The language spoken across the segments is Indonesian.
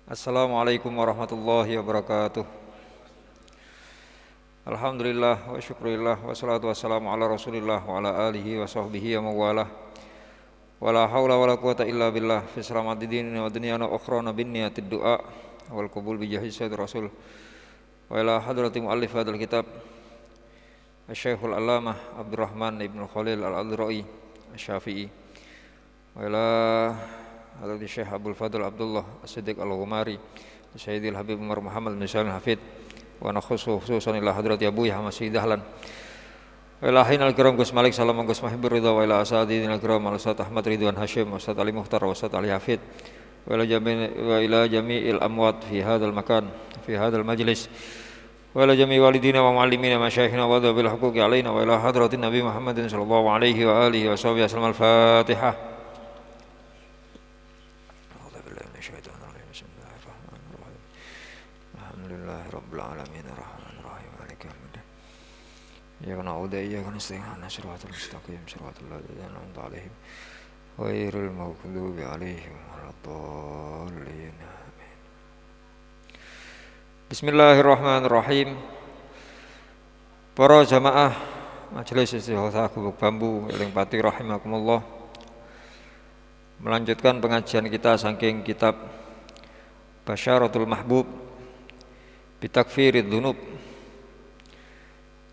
Assalamualaikum warahmatullahi wabarakatuh. Alhamdulillah wa syukurillah wa salatu wassalamu ala rasulillah wa ala alihi wa sahbihi wa mawalah. Wa la hawla wa la quwata illa billah fi salamati dinina wa dunyana ukhrana bin niyatid du'a wal qabul bi jahi sayyid rasul. Wa ila hadrati muallif hadzal kitab Asy-Syekhul Allamah Abdurrahman ibn Khalil Al-Adhra'i Asy-Syafi'i. Wa ila hadrati Syekh Abdul Fadl Abdullah As-Siddiq Al-Ghumari Sayyidil Habib Umar Muhammad bin Salim Hafid wa nakhusu khususan ila hadrati Abu Yahya Masih Dahlan wa ila hinal kiram Gus Malik salam Gus Mahibur Ridha wa ila asadidin al-kiram Al-Ustaz Ahmad Ridwan Hashim Ustaz Ali Mukhtar wa Ustaz Ali Hafid wa ila jami'il amwat fi hadzal makan fi hadzal majlis wa ila jami' walidina wa muallimina masyayikhina wa dhabil huquqi alaina wa ila hadratin Nabi Muhammadin sallallahu alaihi wa alihi wa sahbihi wasallam. Al-Fatihah. Rabbil alamin arrahmanir rahim maliki yaumiddin iyyaka na'budu wa iyyaka nasta'in ihdinas siratal mustaqim siratal ladzina an'amta 'alaihim ghairil maghdubi 'alaihim waladdallin amin. Bismillahirrahmanirrahim. Para jamaah Majelis Istighotsah Gubuk Bambu eling pati rahimakumullah. Melanjutkan pengajian kita saking kitab Basyaratul Mahbub bitakfirid dzunub,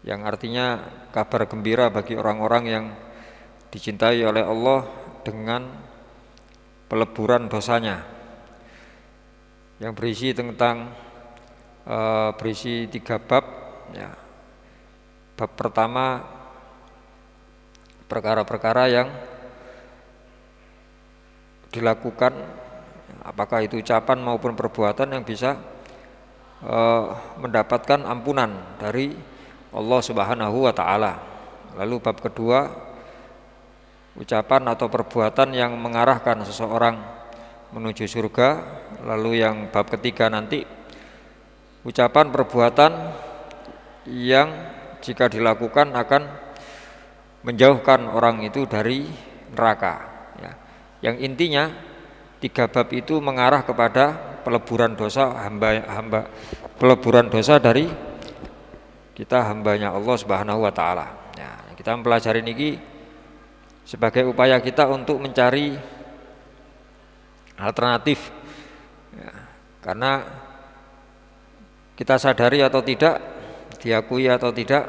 yang artinya kabar gembira bagi orang-orang yang dicintai oleh Allah dengan peleburan dosanya, yang berisi tentang berisi 3 bab ya. Bab pertama, perkara-perkara yang dilakukan, apakah itu ucapan maupun perbuatan, yang bisa mendapatkan ampunan dari Allah Subhanahu wa ta'ala. Lalu bab kedua, ucapan atau perbuatan yang mengarahkan seseorang menuju surga. Lalu yang bab ketiga nanti, ucapan perbuatan yang jika dilakukan akan menjauhkan orang itu dari neraka ya. Yang intinya 3 bab itu mengarah kepada peleburan dosa peleburan dosa dari kita, hambanya Allah Subhanahu wa ta'ala. Nah, kita mempelajari ini sebagai upaya kita untuk mencari alternatif ya, karena kita sadari atau tidak, diakui atau tidak,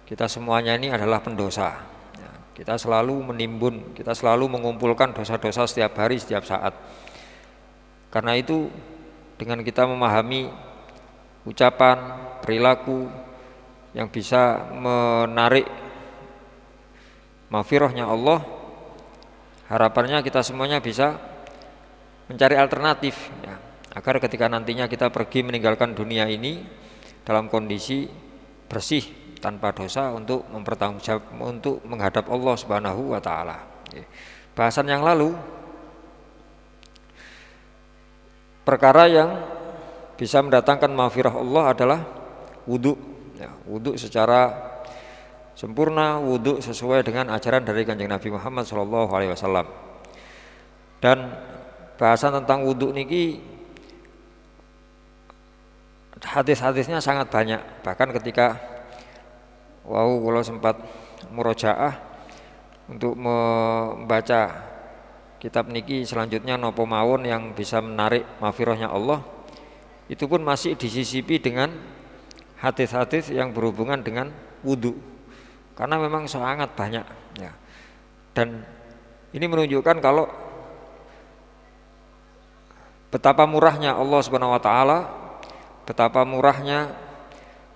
kita semuanya ini adalah pendosa ya. Kita selalu menimbun, kita selalu mengumpulkan dosa-dosa setiap hari, setiap saat. Karena itu dengan kita memahami ucapan, perilaku yang bisa menarik maghfirahnya Allah, harapannya kita semuanya bisa mencari alternatif ya, agar ketika nantinya kita pergi meninggalkan dunia ini dalam kondisi bersih tanpa dosa, untuk mempertanggungjawab, untuk menghadap Allah Subhanahu wa ta'ala. Bahasan yang lalu, perkara yang bisa mendatangkan maghfirah Allah adalah wudhu ya, wudhu secara sempurna, wudhu sesuai dengan ajaran dari Kanjeng Nabi Muhammad SAW. Dan bahasan tentang wudhu niki hadis-hadisnya sangat banyak. Bahkan ketika kalau sempat murojaah untuk membaca kitab niki selanjutnya nopo mawon yang bisa menarik maghfirahnya Allah, itu pun masih disisipi dengan hadis-hadis yang berhubungan dengan wudhu, karena memang sangat banyak ya. Dan ini menunjukkan kalau betapa murahnya Allah Subhanahu wa ta'ala, betapa murahnya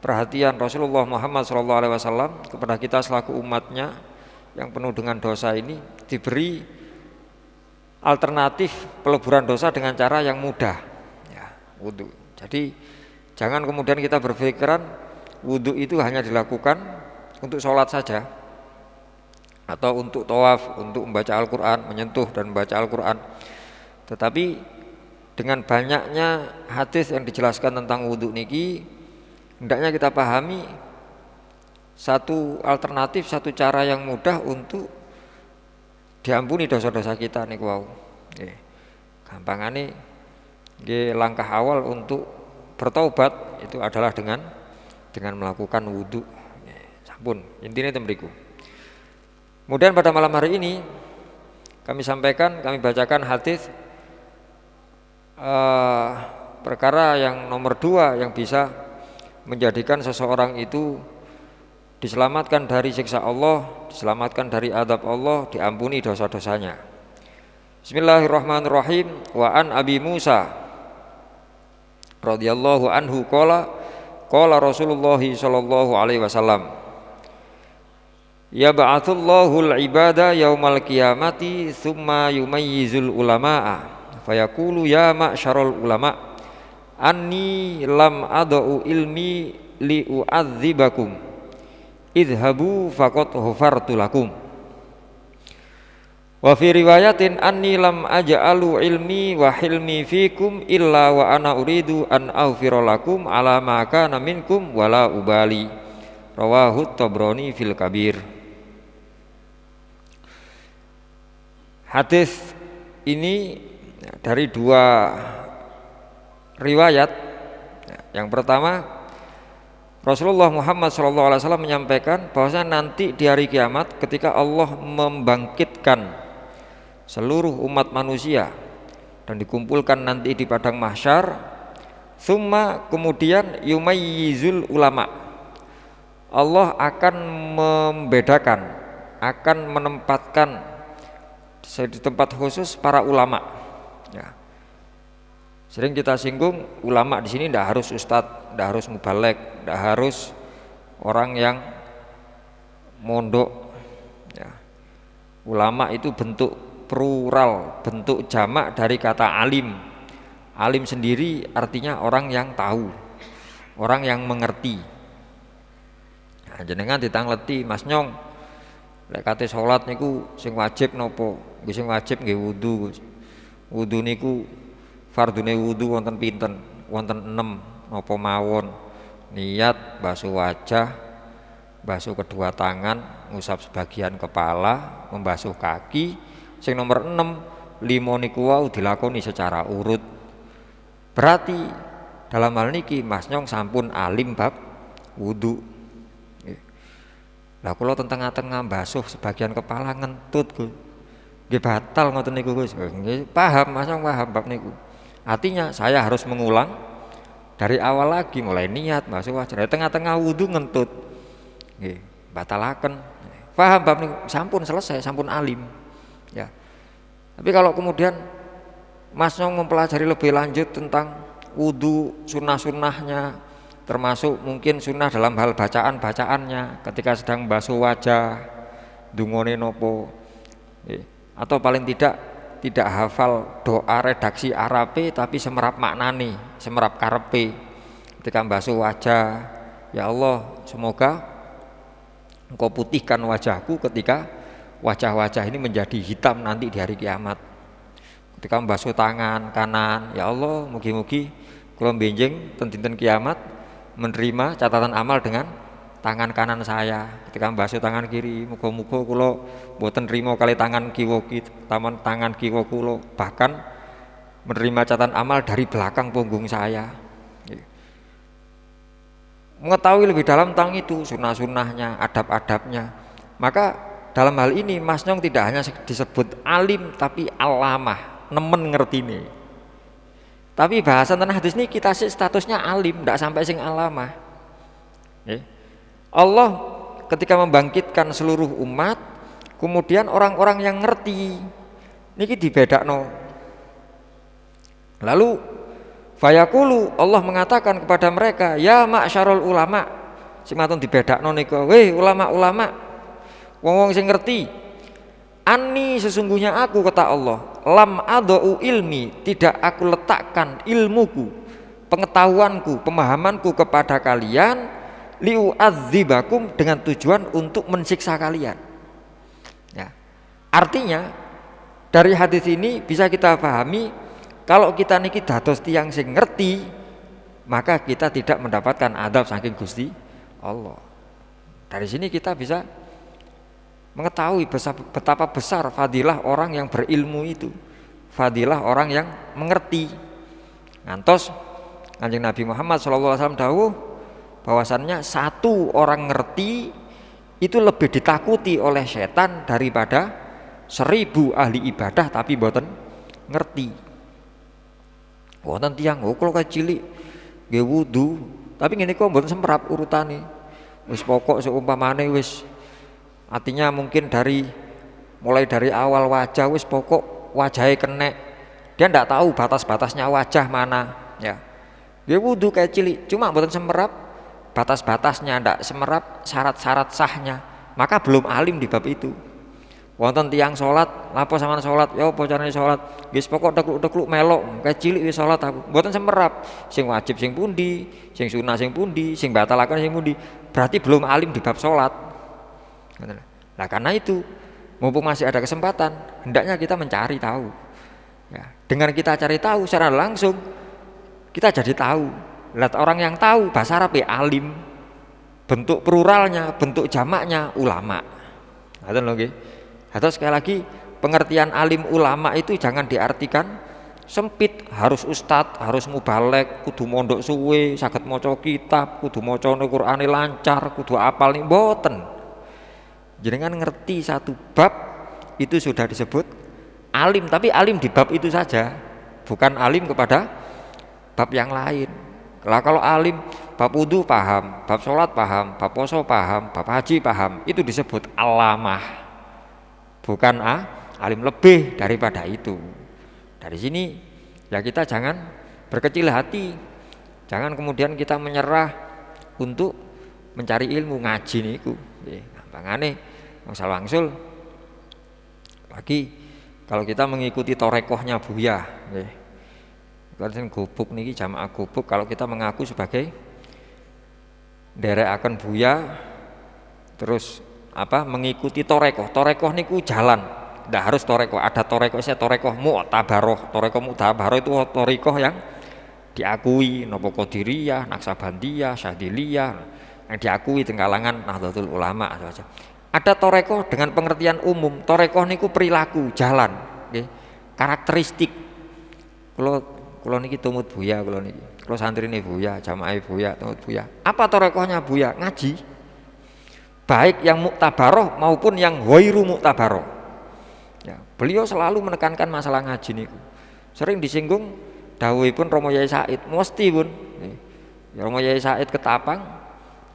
perhatian Rasulullah Muhammad SAW kepada kita selaku umatnya yang penuh dengan dosa ini, diberi alternatif peleburan dosa dengan cara yang mudah ya, wudhu. Jadi jangan kemudian kita berpikiran wudhu itu hanya dilakukan untuk sholat saja, atau untuk tawaf, untuk membaca Al-Quran, menyentuh dan membaca Al-Quran. Tetapi dengan banyaknya hadis yang dijelaskan tentang wudhu niki, hendaknya kita pahami satu alternatif, satu cara yang mudah untuk diampuni dosa-dosa kita niku wau. Gampangane langkah awal untuk bertaubat itu adalah dengan melakukan wudhu. Sampun, intinya itu mriku. Kemudian pada malam hari ini kami bacakan hadis perkara yang nomor 2 yang bisa menjadikan seseorang itu diselamatkan dari siksa Allah, diselamatkan dari adab Allah, diampuni dosa-dosanya. Bismillahirrahmanirrahim. Wa an Abi Musa radhiyallahu anhu qala Rasulullah sallallahu alaihi wasallam yab'atsullahu al-ibada yaumal qiyamati tsumma yumayyizul ulama'a fayaqulu ya ma'syarul ulama anni lam ad'u ilmi li u'adzibakum idhabu faqad ghafartu lakum. Wa fi riwayatin anni lam aj'alu ilmi wa hilmi fikum illa wa ana uridu an aghfira lakum ala ma kana minkum wala ubali. Rawahu Tabrani fil Kabir. Hadis ini dari 2 riwayat. Yang pertama, Rasulullah Muhammad SAW menyampaikan bahwasanya nanti di hari kiamat ketika Allah membangkitkan seluruh umat manusia dan dikumpulkan nanti di padang mahsyar, kemudian yumayyizul ulama, Allah akan membedakan, akan menempatkan di tempat khusus para ulama. Ya. Sering kita singgung ulama di sini tidak harus ustadz, tidak harus mubalek, tidak harus orang yang mondok. Ya. Ulama itu bentuk plural, bentuk jamak dari kata alim. Alim sendiri artinya orang yang tahu, orang yang mengerti. Nah, jenengan ditangleti Mas Nyong, lek kate salat niku sing wajib nopo? Nggih sing wajib nggih wudu. Wudu niku fardune wudu wonten pinten? Wonten 6 napa mawon. Niat basuh wajah, basuh kedua tangan, ngusap sebagian kepala, membasuh kaki. Sing nomor 6, 5 niku wau dilakoni secara urut. Berarti dalam hal niki Mas Nyong sampun alim bab wudu. Lah kula tengah-tengah basuh sebagian kepala ngentut nggih batal ngoten niku Gus. Nggih paham Mas Nyong, paham bab niku. Artinya saya harus mengulang dari awal lagi, mulai niat basuh wajah, tengah-tengah wudu ngentut. Nggih, batalaken. Paham bab niku, sampun selesai, sampun alim. Ya. Tapi kalau kemudian Mas Nyong mempelajari lebih lanjut tentang wudu, sunnah-sunnahnya, termasuk mungkin sunnah dalam hal bacaan-bacaannya ketika sedang basuh wajah, dungone nopo, atau paling tidak hafal doa redaksi Arabe tapi semerap maknane, semerap karepe ketika basuh wajah. Ya Allah, semoga Engkau putihkan wajahku ketika wajah-wajah ini menjadi hitam nanti di hari kiamat. Ketika membasuh tangan kanan, ya Allah, mugi-mugi kula benjing ten dinten kiamat menerima catatan amal dengan tangan kanan saya. Ketika membasuh tangan kiri, muga-muga kula mboten nrimo kali tangan kiwa tangan kiwa kula, bahkan menerima catatan amal dari belakang punggung saya. Mengetahui lebih dalam tentang itu, sunnah-sunnahnya, adab-adabnya. Maka dalam hal ini Mas Nyong tidak hanya disebut alim tapi alamah, nemen ngertine. Tapi bahasan tentang hadis ini kita sih statusnya alim, tidak sampai sing alamah. Allah ketika membangkitkan seluruh umat, kemudian orang-orang yang ngerti niki dibedakno. Lalu fayaqulu, Allah mengatakan kepada mereka, ya ma'syarul ulama, sing matun dibedakno niku, weh ulama-ulama, wong-wong sing ngerti, anni sesungguhnya aku, kata Allah, lam adau ilmi, tidak aku letakkan ilmuku, pengetahuanku, pemahamanku kepada kalian, liu'adzibakum, dengan tujuan untuk mensiksa kalian. Ya. Artinya dari hadis ini bisa kita pahami kalau kita niki dados tiyang sing ngerti, maka kita tidak mendapatkan adab saking Gusti Allah. Dari sini kita bisa mengetahui betapa besar fadilah orang yang berilmu itu, fadilah orang yang mengerti. Ngantos Kanjeng Nabi Muhammad SAW dawuh bahwasannya satu orang ngerti itu lebih ditakuti oleh setan daripada 1000 ahli ibadah tapi mboten ngerti. Wonten tiyang kula cilik nggih wudu, tapi ngene kok mboten semprap urutane. Wis pokok seumpamane wis artinya mungkin mulai dari awal wajah wis pokok wajahnya kenek. Dia ndak tahu batas-batasnya wajah mana ya. Dia wudu kayak cilik, cuma mboten semprap batas-batasnya, ndak semerap syarat-syarat sahnya, maka belum alim di bab itu. Wonten tiyang salat, lapo sampean salat, ya apa carane salat? Wis pokok dekluk-dekluk melok, kayak cilik wis salat aku. Mboten semerap sing wajib sing pundi, sing sunah sing pundi, sing batalaken sing pundi. Berarti belum alim di bab salat. Nah, karena itu mumpung masih ada kesempatan, hendaknya kita mencari tahu. Ya, dengan kita cari tahu secara langsung kita jadi tahu. Lihat orang yang tahu bahasa Arab ya alim, bentuk pluralnya, bentuk jamaknya ulama. Ngoten lho nggih. Atau sekali lagi pengertian alim ulama itu jangan diartikan sempit, harus ustadz, harus mubalek, kudu mondok suwe, saged maca kitab, kudu maca Qur'ane lancar, kudu apal nih mboten. Jenengan ngerti satu bab itu sudah disebut alim, tapi alim di bab itu saja, bukan alim kepada bab yang lain. Lah kalau alim bab wudu paham, bab sholat paham, bab poso paham, bab haji paham, itu disebut alamah, bukan alim lebih daripada itu. Dari sini ya kita jangan berkecil hati, jangan kemudian kita menyerah untuk mencari ilmu ngaji niku. Gampangane wangsul lagi kalau kita mengikuti torekohnya Buya, kan gubuk niki jamaah gubuk, kalau kita mengaku sebagai derekaken Buya terus mengikuti torekoh niku jalan, tidak harus torekoh, ada torekoh saya torekoh mu'tabaroh, torekoh mu'tabaroh itu torekoh yang diakui, nopo Qadiriyah, Naksabandiyah, Syadiliyah yang diakui di kalangan Nahdlatul Ulama saja. Ada torekoh dengan pengertian umum, torekoh niku perilaku, jalan, karakteristik. Kalau niki tumut Buya, kalau santri ini Buya, jamaah Buya, tumut Buya. Apa torekohnya Buya? Ngaji. Baik yang muktabaroh maupun yang ghairu muktabaroh. Ya, beliau selalu menekankan masalah ngaji niku. Sering disinggung dawuhipun Romo Yai Said, mesti pun. Ya, Romo Yai Said Ketapang,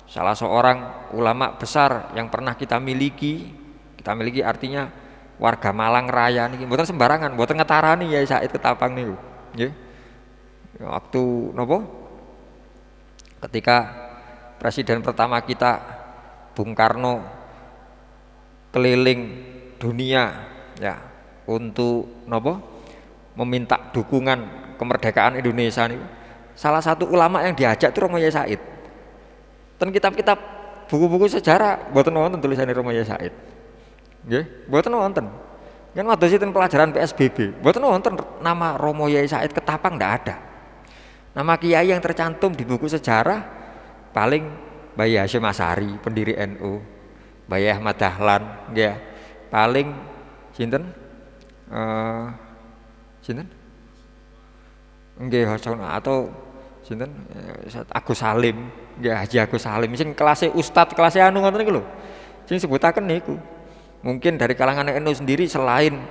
salah seorang ulama besar yang pernah kita miliki artinya warga Malang Raya niki, mboten sembarangan, mboten ngetarani Yai Said Ketapang niku. Nggih. Waktu nopo? Ketika presiden pertama kita Bung Karno keliling dunia ya untuk nopo? Meminta dukungan kemerdekaan Indonesia nih. Salah satu ulama yang diajak itu Romo Yai Said. Dan kitab-kitab buku-buku sejarah mboten wonten tulisane Romo Yai Said. Nggih, mboten wonten. Kan wados itu pelajaran PSBB, mboten wonten nama Romo Yai Said Ketapang ndak ada. Nama kiai yang tercantum di buku sejarah paling Bayi Hasyim Asy'ari, pendiri NU, Bayi Ahmad Dahlan, nggih. Paling sinten? Sinten? Nggih, atau sinten? Agus Salim, nggih, Haji Agus Salim. Sing kelasnya ustadz, kelasnya anu ngoten niku lho. Sing sebutaken niku. Mungkin dari kalangan NU sendiri selain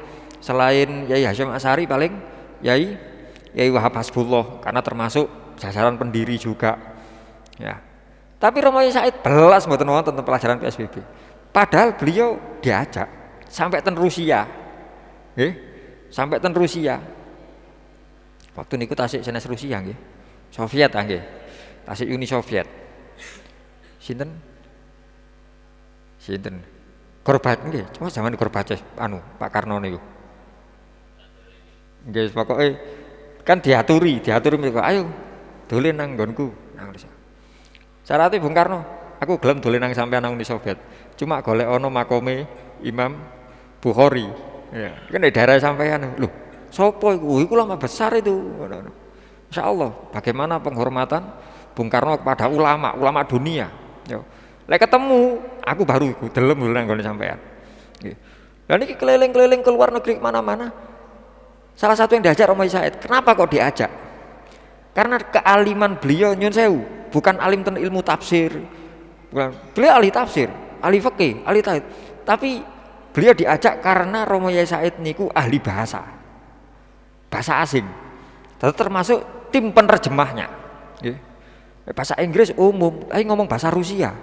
Yai Hasyim Asy'ari paling Yai Wahab Hasbullah, karena termasuk jajaran pendiri juga. Ya. Tapi Romo Yai Said belas mboten wonten tentang pelajaran PSBB. Padahal beliau diajak sampai ten Rusia. Sampai ten Rusia. Waktu niku tasik senes Rusia nggih. Soviet nggih. Tasik Uni Soviet. Sinten? Gorbachev nggih. Cuma zaman Gorbachev Pak Karno niku. Nggih, pokoke kan diaturi mereka, ayo dolen nang nggonku nang Rusia. Syaratnya Bung Karno, aku gelem dolen nang sampean nang Uni Soviet. Cuma golek ono makome Imam Bukhari. Ya, kan di daerah sampean. Loh, sapa iku? Iku lama besar itu. Insyaallah, bagaimana penghormatan Bung Karno kepada ulama dunia. Yo. Lek ketemu, aku baru iku delem dolen nang sampean. Nggih. Lah niki keliling-keliling ke luar negeri mana-mana. Salah satu yang diajak Romo Yai Said. Kenapa kok diajak? Karena kealiman beliau nyun sewu, bukan alim tentang ilmu tafsir. Bukan. Beliau ahli tafsir, ahli fikih, ahli tauhid. Tapi beliau diajak karena Romo Yai Said niku ahli bahasa asing. Termasuk tim penerjemahnya. Nggih. Bahasa Inggris umum, tapi ngomong bahasa Rusia.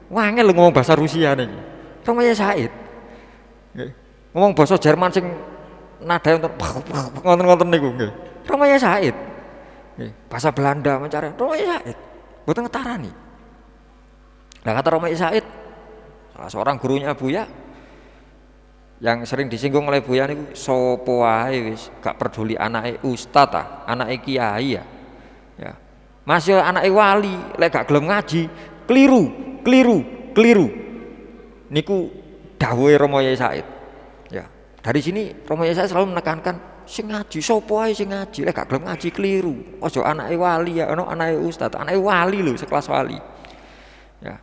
Wangel lho ngomong bahasa Rusia niki. Romo Yai Said. Nggih. Ngomong bahasa Jerman sing nada ngoten-ngoten niku nggih. Romo Yai Said. Nggih. Bahasa Belanda mencari Romo Yai Said. Mboten ngetarani. Nah kata Romo Yai Said, salah seorang gurunya Buya yang sering disinggung oleh Buya niku sopo wae wis gak peduli anake ustaz ta, anake kiai ya. Ya. Masih anake wali lek gak gelem ngaji, keliru. Niku dawuhe Romo Yai Said. Ya. Dari sini Romo Yai Said selalu menekankan sing ngaji sopo wae sing ngaji, lek gak gelem ngaji keliru. Ojo anake wali ya, ono anake ustaz, anake wali lho, sekelas wali. Ya.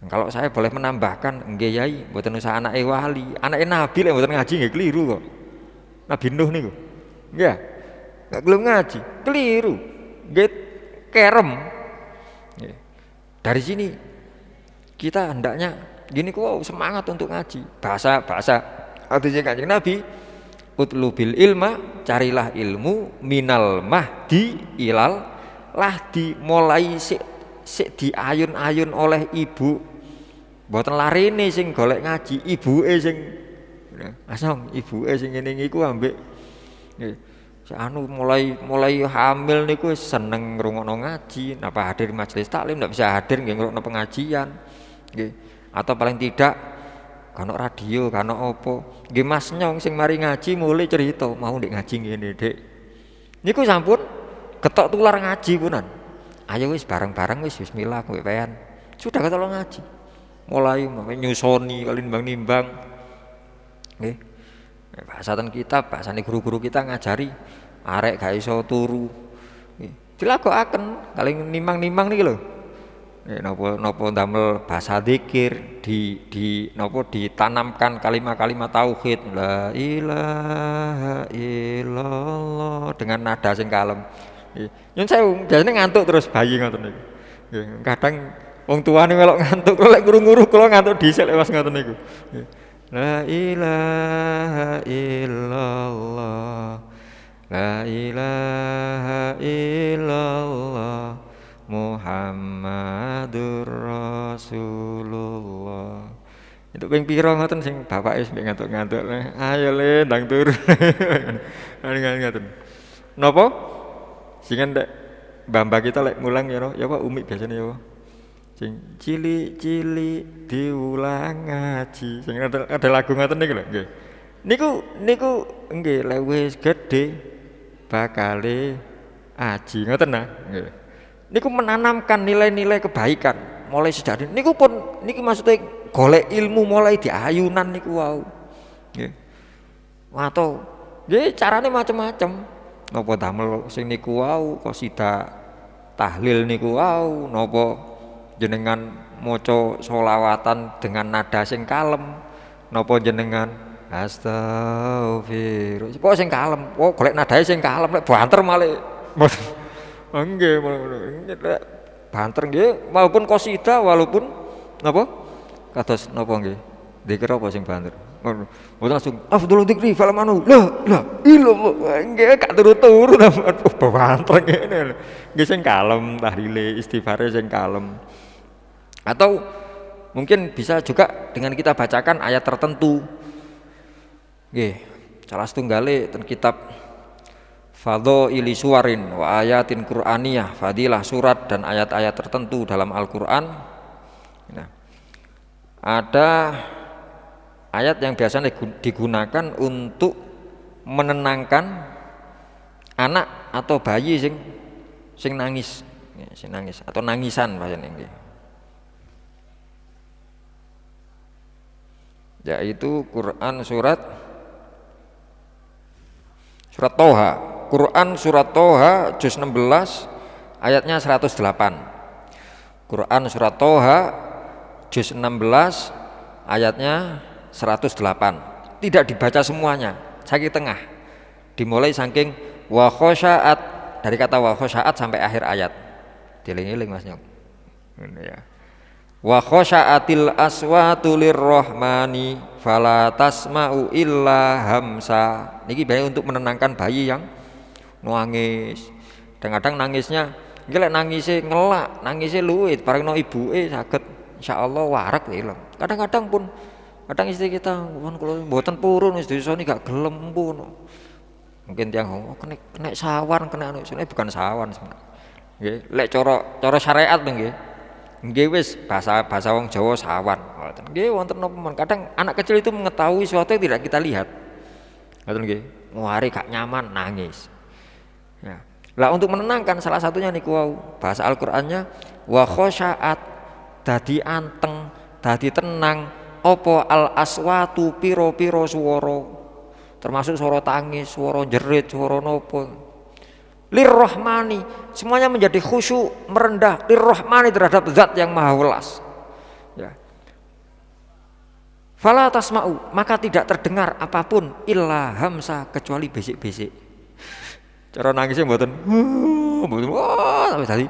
Kalau saya boleh menambahkan, nggih Yai, mboten usah anake wali, anake nabi lek mboten ngaji nggih keliru kok. Nabi Nuh niku. Nggih. Enggak gelem ngaji, keliru. Nggih kerem. Nggih. Dari sini kita hendaknya gini kok semangat untuk ngaji. Bahasa artinya Kanjeng Nabi, utlubil ilma, carilah ilmu minal mahdi ilal lahdi, mulai sik diayun-ayun oleh ibu. Mboten larene sing golek ngaji, ibuke sing asong, ibuke sing ngene niku ambek nggih. Anu mulai hamil niku seneng ngrungokno ngaji, napa hadir majelis taklim, ndak bisa hadir nggih ngrungokno pengajian. Nggih. Atau paling tidak kan radio, kan apa. Nggih Mas Nyong sing mari ngaji mulai cerita, mau ndek ngaji ngene, Dik. Niku sampun ketok tular ngaji punan. Ayo wis bareng-bareng wis bismillah kowe pean. Sudah ketolong ngaji. Mulai nyusoni kali nimbang-nimbang. Nggih. Bahasan kitab, bahasane guru-guru kita ngajari arek gak iso turu. Nggih. Dilakokaken kali nimbang-nimbang niki lho. Napa damel bahasa zikir di napa ditanamkan kalimat-kalimat tauhid la ilaha illallah dengan nada sing kalem. Nyun sewu biasane ngantuk terus bayi ngoten niku. Nggih, kadang wong tuane melok ngantuk, lek guru-guru kula ngantuk dhisik lek pas ngoten niku. La ilaha illallah. La ilaha illallah Muhammadur Rasulullah. Itu ping pira ngoten sing bapake wis ngantuk-ngantuk. Ayo le ndang turu. Ngoten. Napa? Sing ndek mbah-mbah kita lek mulang ya Pak Umi biasanya ya. Sing cilik-cilik diulang ngaji. Sing ada lagu ngoten niku lho nggih. Niku nggih lek wis gedhe bakale aji ngoten nah nggih. Niku menanamkan nilai-nilai kebaikan mulai sejak niku pun niki maksudnya golek ilmu mulai di ayunan niku wau. Nggih. Atau nggih carane macam-macam. Napa damel sing niku wau qasidah tahlil niku wau, napa jenengan maca sholawatan dengan nada sing kalem, napa jenengan astagfirullah kok sing kalem, kok golek nadae sing kalem lek banter malih nggih banter nggih maupun qasidah walaupun napa kados napa nggih zikir apa sing banter mboten langsung afdhalul dzikri falam anu la ilallah nggih gak turu-turu banter ngene nggih sing kalem tahlile istighfare sing kalem. Atau mungkin bisa juga dengan kita bacakan ayat tertentu. Nggih, salah setunggale ten kitab Fadhaili Suwarin wa ayatin Qur'aniyah, fadilah surat dan ayat-ayat tertentu dalam Al-Qur'an. Nah, ada ayat yang biasanya digunakan untuk menenangkan anak atau bayi sing nangis, atau nangisan bahasane nggih. Yaitu Quran surat Toha. Quran surat Toha juz 16 ayatnya 108. Quran surat Toha juz 16 ayatnya 108. Tidak dibaca semuanya, saking tengah. Dimulai saking wa khosya'at dari kata wa khosyaat sampai akhir ayat. Dieling-eling Mas Nyok. Ini ya. Wa khosyaatil aswatu lirrahmani fala tasma'u illa hamsa. Niki bae untuk menenangkan bayi yang nangis. Kadang-kadang nangisnya nggih lek nangise ngelak, nangise luwih bareng ibuke saged insyaallah warak ilang. Kadang-kadang pun kadang istri kita pun kula mboten purun wis disoni gak gelem pun. Mungkin tiang kena sawan kena anu sebenarnya bukan sawan sebenarnya. Nggih, lek cara syariat nggih. Nggih wis bahasa wong Jawa sawan. Nggih wonten napa men. Kadang anak kecil itu mengetahui sesuatu yang tidak kita lihat. Ngoten nggih. Ngwari gak nyaman nangis. Ya. Lah untuk menenangkan salah satunya niku wau bahasa Al-Qur'annya wa khosyaat dadi anteng, dadi tenang apa al aswatu piro-piro swara. Termasuk suara tangis, suara jerit, suara nopo. Lirrahmani, semuanya menjadi khusyuk, merendah. Lirrahmani terhadap zat yang maha welas. Ya. Fala tasma'u, maka tidak terdengar apapun illa hamsa kecuali besik-besik. Cara nangisnya mboten sampai tadi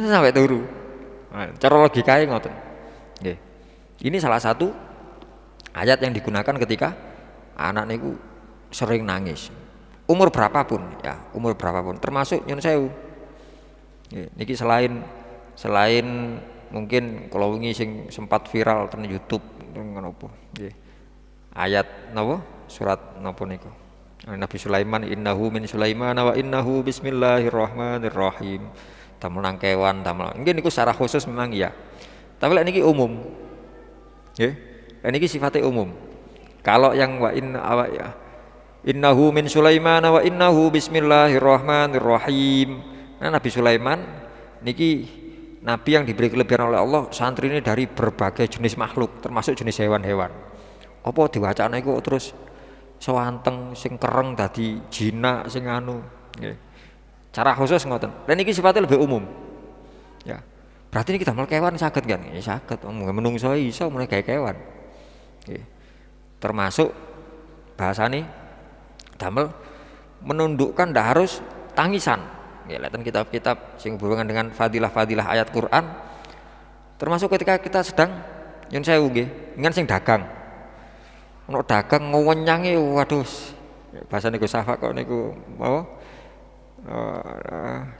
sampai turu. Nah, cara logikanya ngoten. Nggih. Ini salah satu ayat yang digunakan ketika anak niku sering nangis. Umur berapapun ya, umur berapapun termasuk nyun sewu. Niki selain mungkin kalau wingi sing sempat viral ten YouTube ngopo nggih. Ayat napa? Surat napa niku? Nabi Sulaiman innahu min Sulaiman wa innahu bismillahirrahmanirrahim. Damel nang kewan, damel. Nggih niku secara khusus memang iya. Tapi lek niki umum. Nggih. Lek niki sifatnya umum. Kalau yang innahu min Sulaiman wa innahu bismillahirrahmanirrahim. Nah, Nabi Sulaiman niki nabi yang diberi kelebihan oleh Allah, santri ini dari berbagai jenis makhluk, termasuk jenis hewan-hewan. Apa diwacana iku terus sewanteng sing kereng dadi jinak sing anu nggih. Cara khusus ngoten. Dan niki sifatnya lebih umum. Ya. Berarti ini kita damel kewan saged kan? Ya saged. Menungso iso mulai gawe kewan. Nggih. Termasuk bahasa nih damel menundukkan ndak harus tangisan. Ya, lihat kitab-kitab sing berhubungan dengan fadilah-fadilah ayat Quran. Termasuk ketika kita sedang nyun sewu nggih, dengan sing dagang. Ono dagang ngowenyange waduh. Bahasa niku safa kok niku mau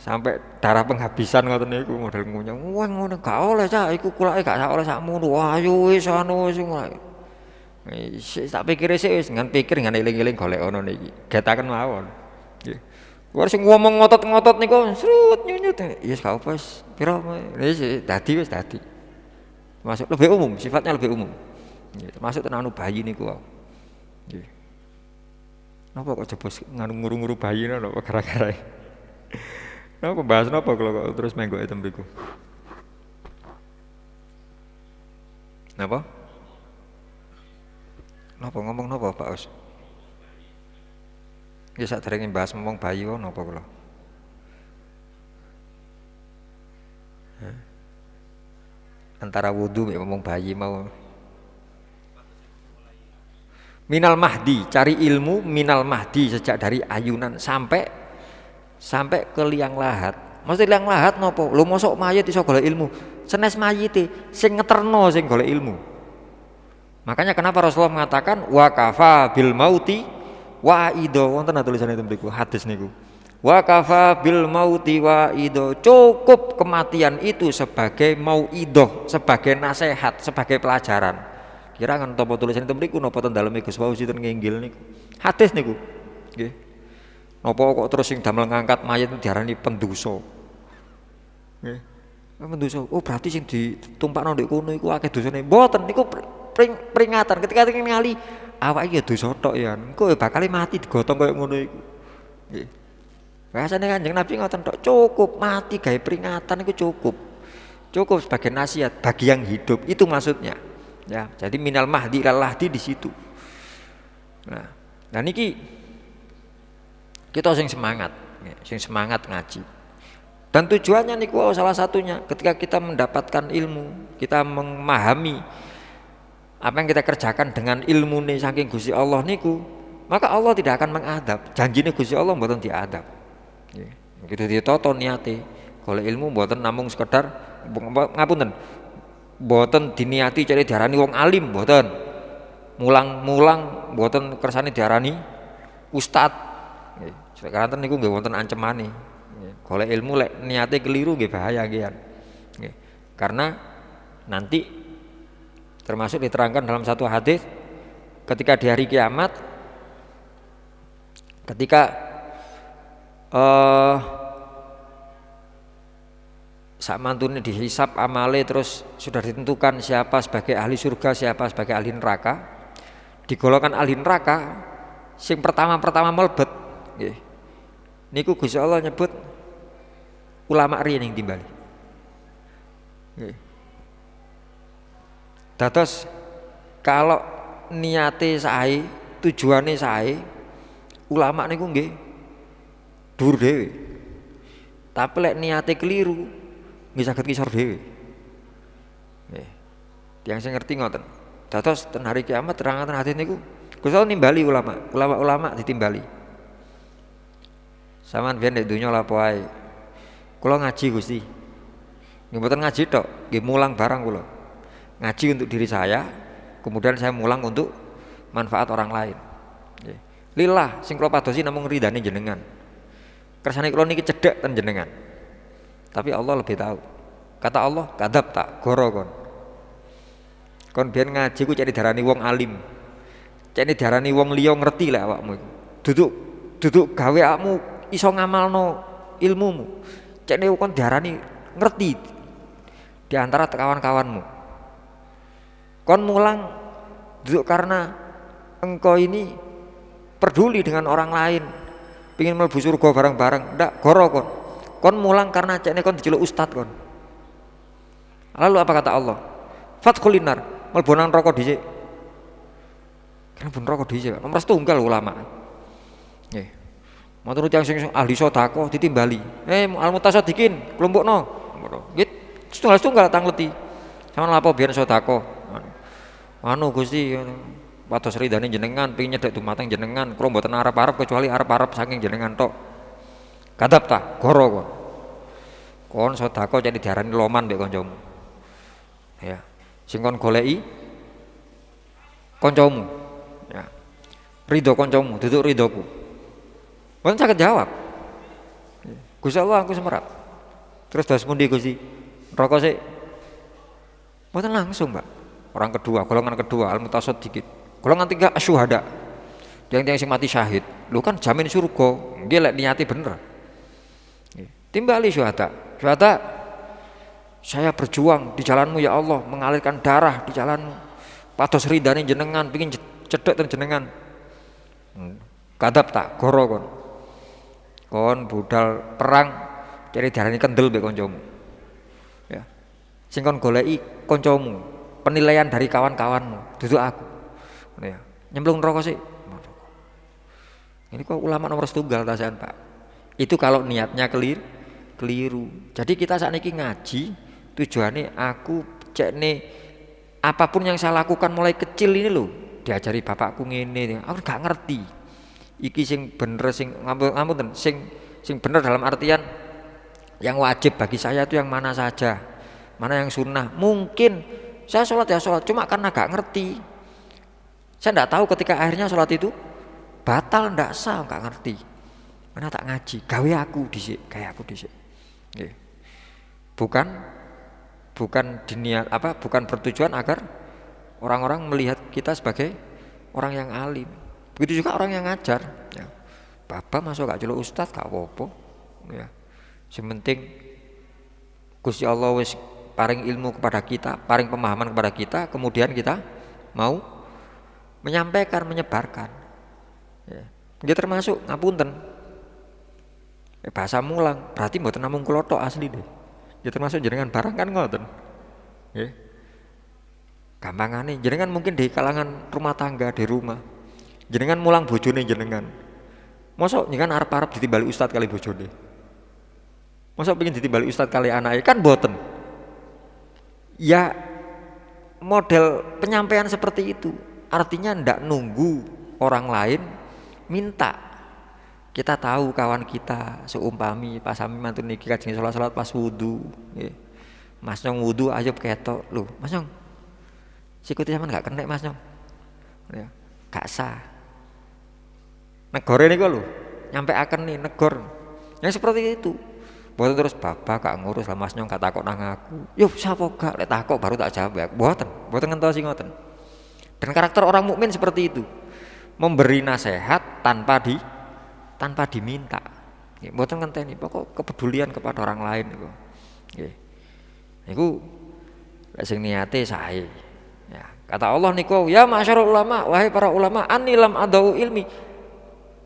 sampai darah penghabisan ngoten niku model ngunyang. Wah ngono gak oleh cak iku kulake gak oleh sakmono. Wah yo wis anu wis tak pikir sih wis ngan pikir ngan eling-eling golek ono niki. Getaken mawon. Nggih. Kuwi sing ngomong ngotot-ngotot niku srut nyunyut. Ya gak apa wis pira wis dadi wis dadi. Masuk lebih umum, sifatnya lebih umum. Nggih, termasuk tenan bayi niku wae. Nggih. Napa kok jebos nguru-nguru bayi napa gara-gara. Napa bahas napa kalau kok terus menggo itu mriku. Napa? Napa ngomong napa Pak Us? Ya sak derenge bahas ngomong bayi kok napa kula? Antara wudu mek ngomong bayi mau. Minal mahdi, cari ilmu minal mahdi sejak dari ayunan sampai ke liang lahat. Mesti liang lahat napa? Lho mosok mayit iso golek ilmu. Senes mayite sing ngeterno sing golek ilmu. Makanya kenapa Rasulullah mengatakan wa kafa bil mauti wa ido. Wonten tulisan itu mriku hadis niku. Wa kafa bil mauti wa ido. Cukup kematian itu sebagai mauidoh, sebagai nasihat, sebagai pelajaran. Kira kan topo tulisan itu mriku napa ten daleme Gus Fauzi ten nginggil niku. Hadis niku. Nggih. Napa kok terus sing damel ngangkat mayit diarani pendosa. Nggih. Pendosa. Oh berarti sing ditumpakno ndek kono iku akeh dosane. Mboten niku peringatan ketika ningali awak iki ya dosa tok ya. Engko bakal mati digotong koyo ngono iku. Nggih. Bahasane Kanjeng Nabi ngoten tok, cukup mati gawe peringatan iku cukup. Cukup sebagai nasihat bagi yang hidup, itu maksudnya. Ya, jadi minal mahdi ilal lahdi di situ. Nah niki kita sing semangat ngaji. Dan tujuannya niku salah satunya ketika kita mendapatkan ilmu, kita memahami apa yang kita kerjakan dengan ilmu nih saking Gusti Allah niku, maka Allah tidak akan mengadab. Janjine Gusti Allah mboten diadab. Nggih. Kudu ditata niate. Golek ilmu mboten namung sekedar ngapunten. Mboten diniati cari diarani wong alim mboten. Mulang-mulang mboten kersane diarani ustad. Nggih. Sekarang niku nggih wonten ancemane. Nggih. Golek ilmu lek niate keliru nggih bahaya nggih. Nggih. Karena nanti termasuk diterangkan dalam satu hadis ketika di hari kiamat ketika sak mantune dihisap amale terus sudah ditentukan siapa sebagai ahli surga, siapa sebagai ahli neraka. Digolongkan ahli neraka sing pertama mlebet nggih. Niku Gusti Allah nyebut ulama riyen ing timbali. Nggih. Dados kalau niate sae, tujuane sae, ulama niku nggih dhuwur dhewe. Tapi lek niate keliru, nggih saged kisor dhewe. Nggih. Tiyang sing ngerti ngoten. Dados ten hari kiamat terangaken hadis niku Gusti Allah nimbali ulama ditimbali. Saman biyen nek donya lapo ae. Kula ngaji Gusti. Nggih mboten ngaji tok, nggih mulang barang kula. Ngaji untuk diri saya, kemudian saya mulang untuk manfaat orang lain. Nggih. Lillah sing kula padosi namung ridane jenengan. Kersane kula niki cedhek ten jenengan. Tapi Allah lebih tahu. Kata Allah, kadab tak goro kon. Kon biyen ngaji ku cek didarani wong alim. Cek didarani wong liya ngerti lek awakmu iku. Duduk gawe awakmu iso ngamalno ilmumu. Cek kon diarani ngerti di antara kawan-kawanmu. Kon mulang duduk karena engkau ini peduli dengan orang lain, pingin mlebu surga bareng-bareng, ndak goro kon. Kon mulang karena cekne kon diceluk ustad kon. Lalu apa kata Allah? Fadkhulinar, mlebu nang neraka dhisik. Kan pun neraka dhisik, nomor setunggal ulama. Nggih. Matur tiyang sing ahli sedekah ditimbali. Al-mutasaddiqin, kelompokno. Nggih, setunggal tangleti. Sampeyan lapo biyen sedekah? Anu Gusti pados ridane jenengan pengin nyedhek dumateng jenengan kula mboten arep-arep kecuali arep-arep saking jenengan tok. Kadap ta goro kon. Kon sedekah cek diarani loman mbek kancamu. Ya. Sing kon goleki kancamu. Ya. Ridho kancamu, duduk ridhoku. Kon saged jawab. Gusti Allah aku semerap. Terus dos pundi Gusti? Neraka sik. Mboten langsung, Mbak. Orang kedua, golongan kedua al-mutasaddiqin. Golongan tiga asyuhada. Yang sing mati syahid. Lu kan jamin surga. Nggih lek niati bener. Timbali syuhada. Syuhada, saya berjuang di jalanmu ya Allah, mengalirkan darah di jalanmu. Pados ridane jenengan, pengin cedhek ten jenengan. Kadap tak goro kon. Kon budal perang cari darane kendel mbek kancamu. Ya. Sing kon goleki kancamu. Penilaian dari kawan-kawanmu, duduk aku. Ya. Nyemplung neraka sih. Ini kok ulama nomor setunggal tasan Pak. Itu kalau niatnya keliru. Jadi kita saat ini ngaji tujuannya aku cekne apapun yang saya lakukan mulai kecil ini loh diajari bapakku ngene, aku gak ngerti. Iki sing bener sing ngapunten sing bener dalam artian yang wajib bagi saya itu yang mana saja, mana yang sunnah. Mungkin saya sholat ya sholat, cuma karena gak ngerti. Saya tidak tahu ketika akhirnya sholat itu batal, tidak sah, gak ngerti. Mana tak ngaji, gawe aku dhisik, kayak aku dhisik. Bukan diniat apa? Bukan bertujuan agar orang-orang melihat kita sebagai orang yang alim. Begitu juga orang yang ngajar. Ya. Bapak masuk gak celuk ustad, gak apa-apa. Ya. Yang penting Gusti Allah wis paring ilmu kepada kita, paring pemahaman kepada kita, kemudian kita mau menyampaikan, menyebarkan. Ya. Dia termasuk ngapunten. Bahasa mulang, berarti mboten namung kula tok asli deh. Dia termasuk jenengan barang kan ngoten. Nggih. Gampangane jenengan mungkin di kalangan rumah tangga, di rumah. Jenengan mulang bojone jenengan. Mosok jenengan arep-arep ditimbali ustad kali bojone. Mosok pengen ditimbali ustad kali anake kan mboten. Ya model penyampaian seperti itu artinya ndak nunggu orang lain minta, Kita tahu kawan kita seumpami pas sami mantun niki kajeng salat pas wudu nggih. Mas Nyong wudu ayo ketok lho. Mas Nyong sikuti sampean gak kenek Mas Nyong. Ya, gak sah. Negore niku lho, nyampe akan nih negor. Yang seperti itu. Mboten terus bapak gak ngurus lah Mas Nyong gak takok nang aku. Yo sapa gak lek takok baru tak jawab ya. Mboten ngentosi ngoten. Dan karakter orang mukmin seperti itu. Memberi nasihat tanpa diminta. Nggih, mboten ngenteni pokok kepedulian kepada orang lain niku. Nggih. Niku sing niate sae. Ya, kata Allah niku, ya masyarul ulama, wahai para ulama, anilam adau ilmi.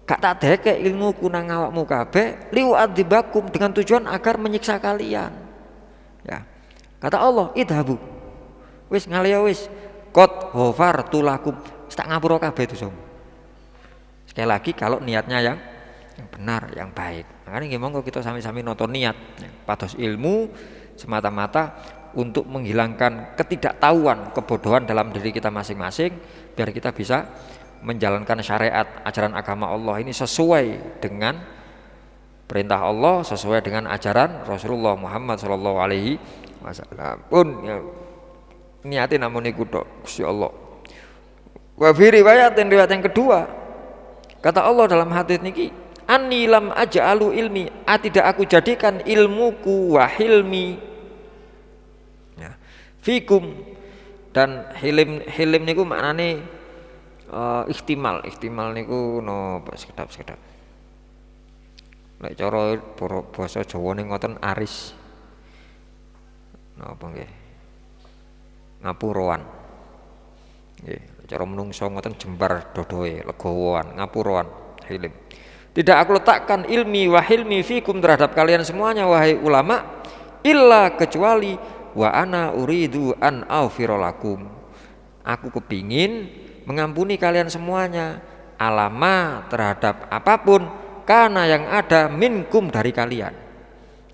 Gak tak deke ilmuku nang awakmu kabeh liu adibakum dengan tujuan agar menyiksa kalian. Ya. Kata Allah, idhabu. Wis ngaliya wis. Qad ghafartu lakum. Tak ngapura kabeh dosamu. Sekali lagi kalau niatnya yang benar, yang baik. Makanya nggih monggo kita sami-sami nonton niat. Ya, pados ilmu semata-mata untuk menghilangkan ketidaktahuan, kebodohan dalam diri kita masing-masing biar kita bisa menjalankan syariat ajaran agama Allah ini sesuai dengan perintah Allah, sesuai dengan ajaran Rasulullah Muhammad sallallahu alaihi wasallam. Pun ya, niatin namun iku tok Gusti Allah. Wa fi riwayat yang kedua kata Allah dalam hadis niki, anni lam aj'alu ilmi, tidak aku jadikan ilmuku wa hilmi ya, fikum. Dan hilim niku maknane ihtimal niku napa sekedap lek cara basa Jawa ning ngoten aris napa nggih ngapuroan nggih, cara menungso ngoten jembar dodoe legowoan ngapuroan hilim. Tidak aku letakkan ilmi wa hilmi fikum terhadap kalian semuanya wahai ulama illa kecuali wa ana uridu an aufirolakum, aku kepingin mengampuni kalian semuanya alama terhadap apapun karena yang ada minkum dari kalian.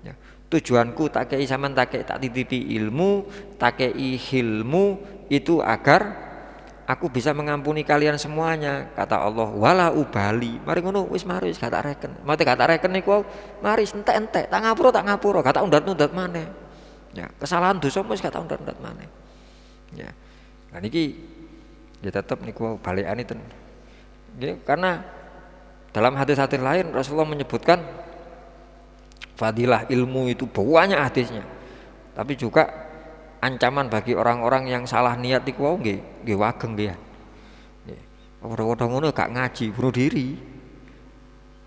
Ya, tujuanku tak kei sampean tak titipi ilmu, tak kei hilmu itu agar aku bisa mengampuni kalian semuanya. Kata Allah, wala ubali. Mari ngono wis mari wis gak tak reken. Mate gak tak reken niku mari entek-entek, tak ngapura, gak tak undat-undat maneh. Ya, kesalahan dosa wis gak tak undat-undat maneh. Ya. Nah niki ya tetap niku balikan itu. Karena dalam hadis-hadis lain Rasulullah menyebutkan fadilah ilmu itu banyak hadisnya. Tapi juga ancaman bagi orang-orang yang salah niat niku wau nggih wageng nggih. Nggih. Padha-padha ngono gak ngaji, bunuh diri.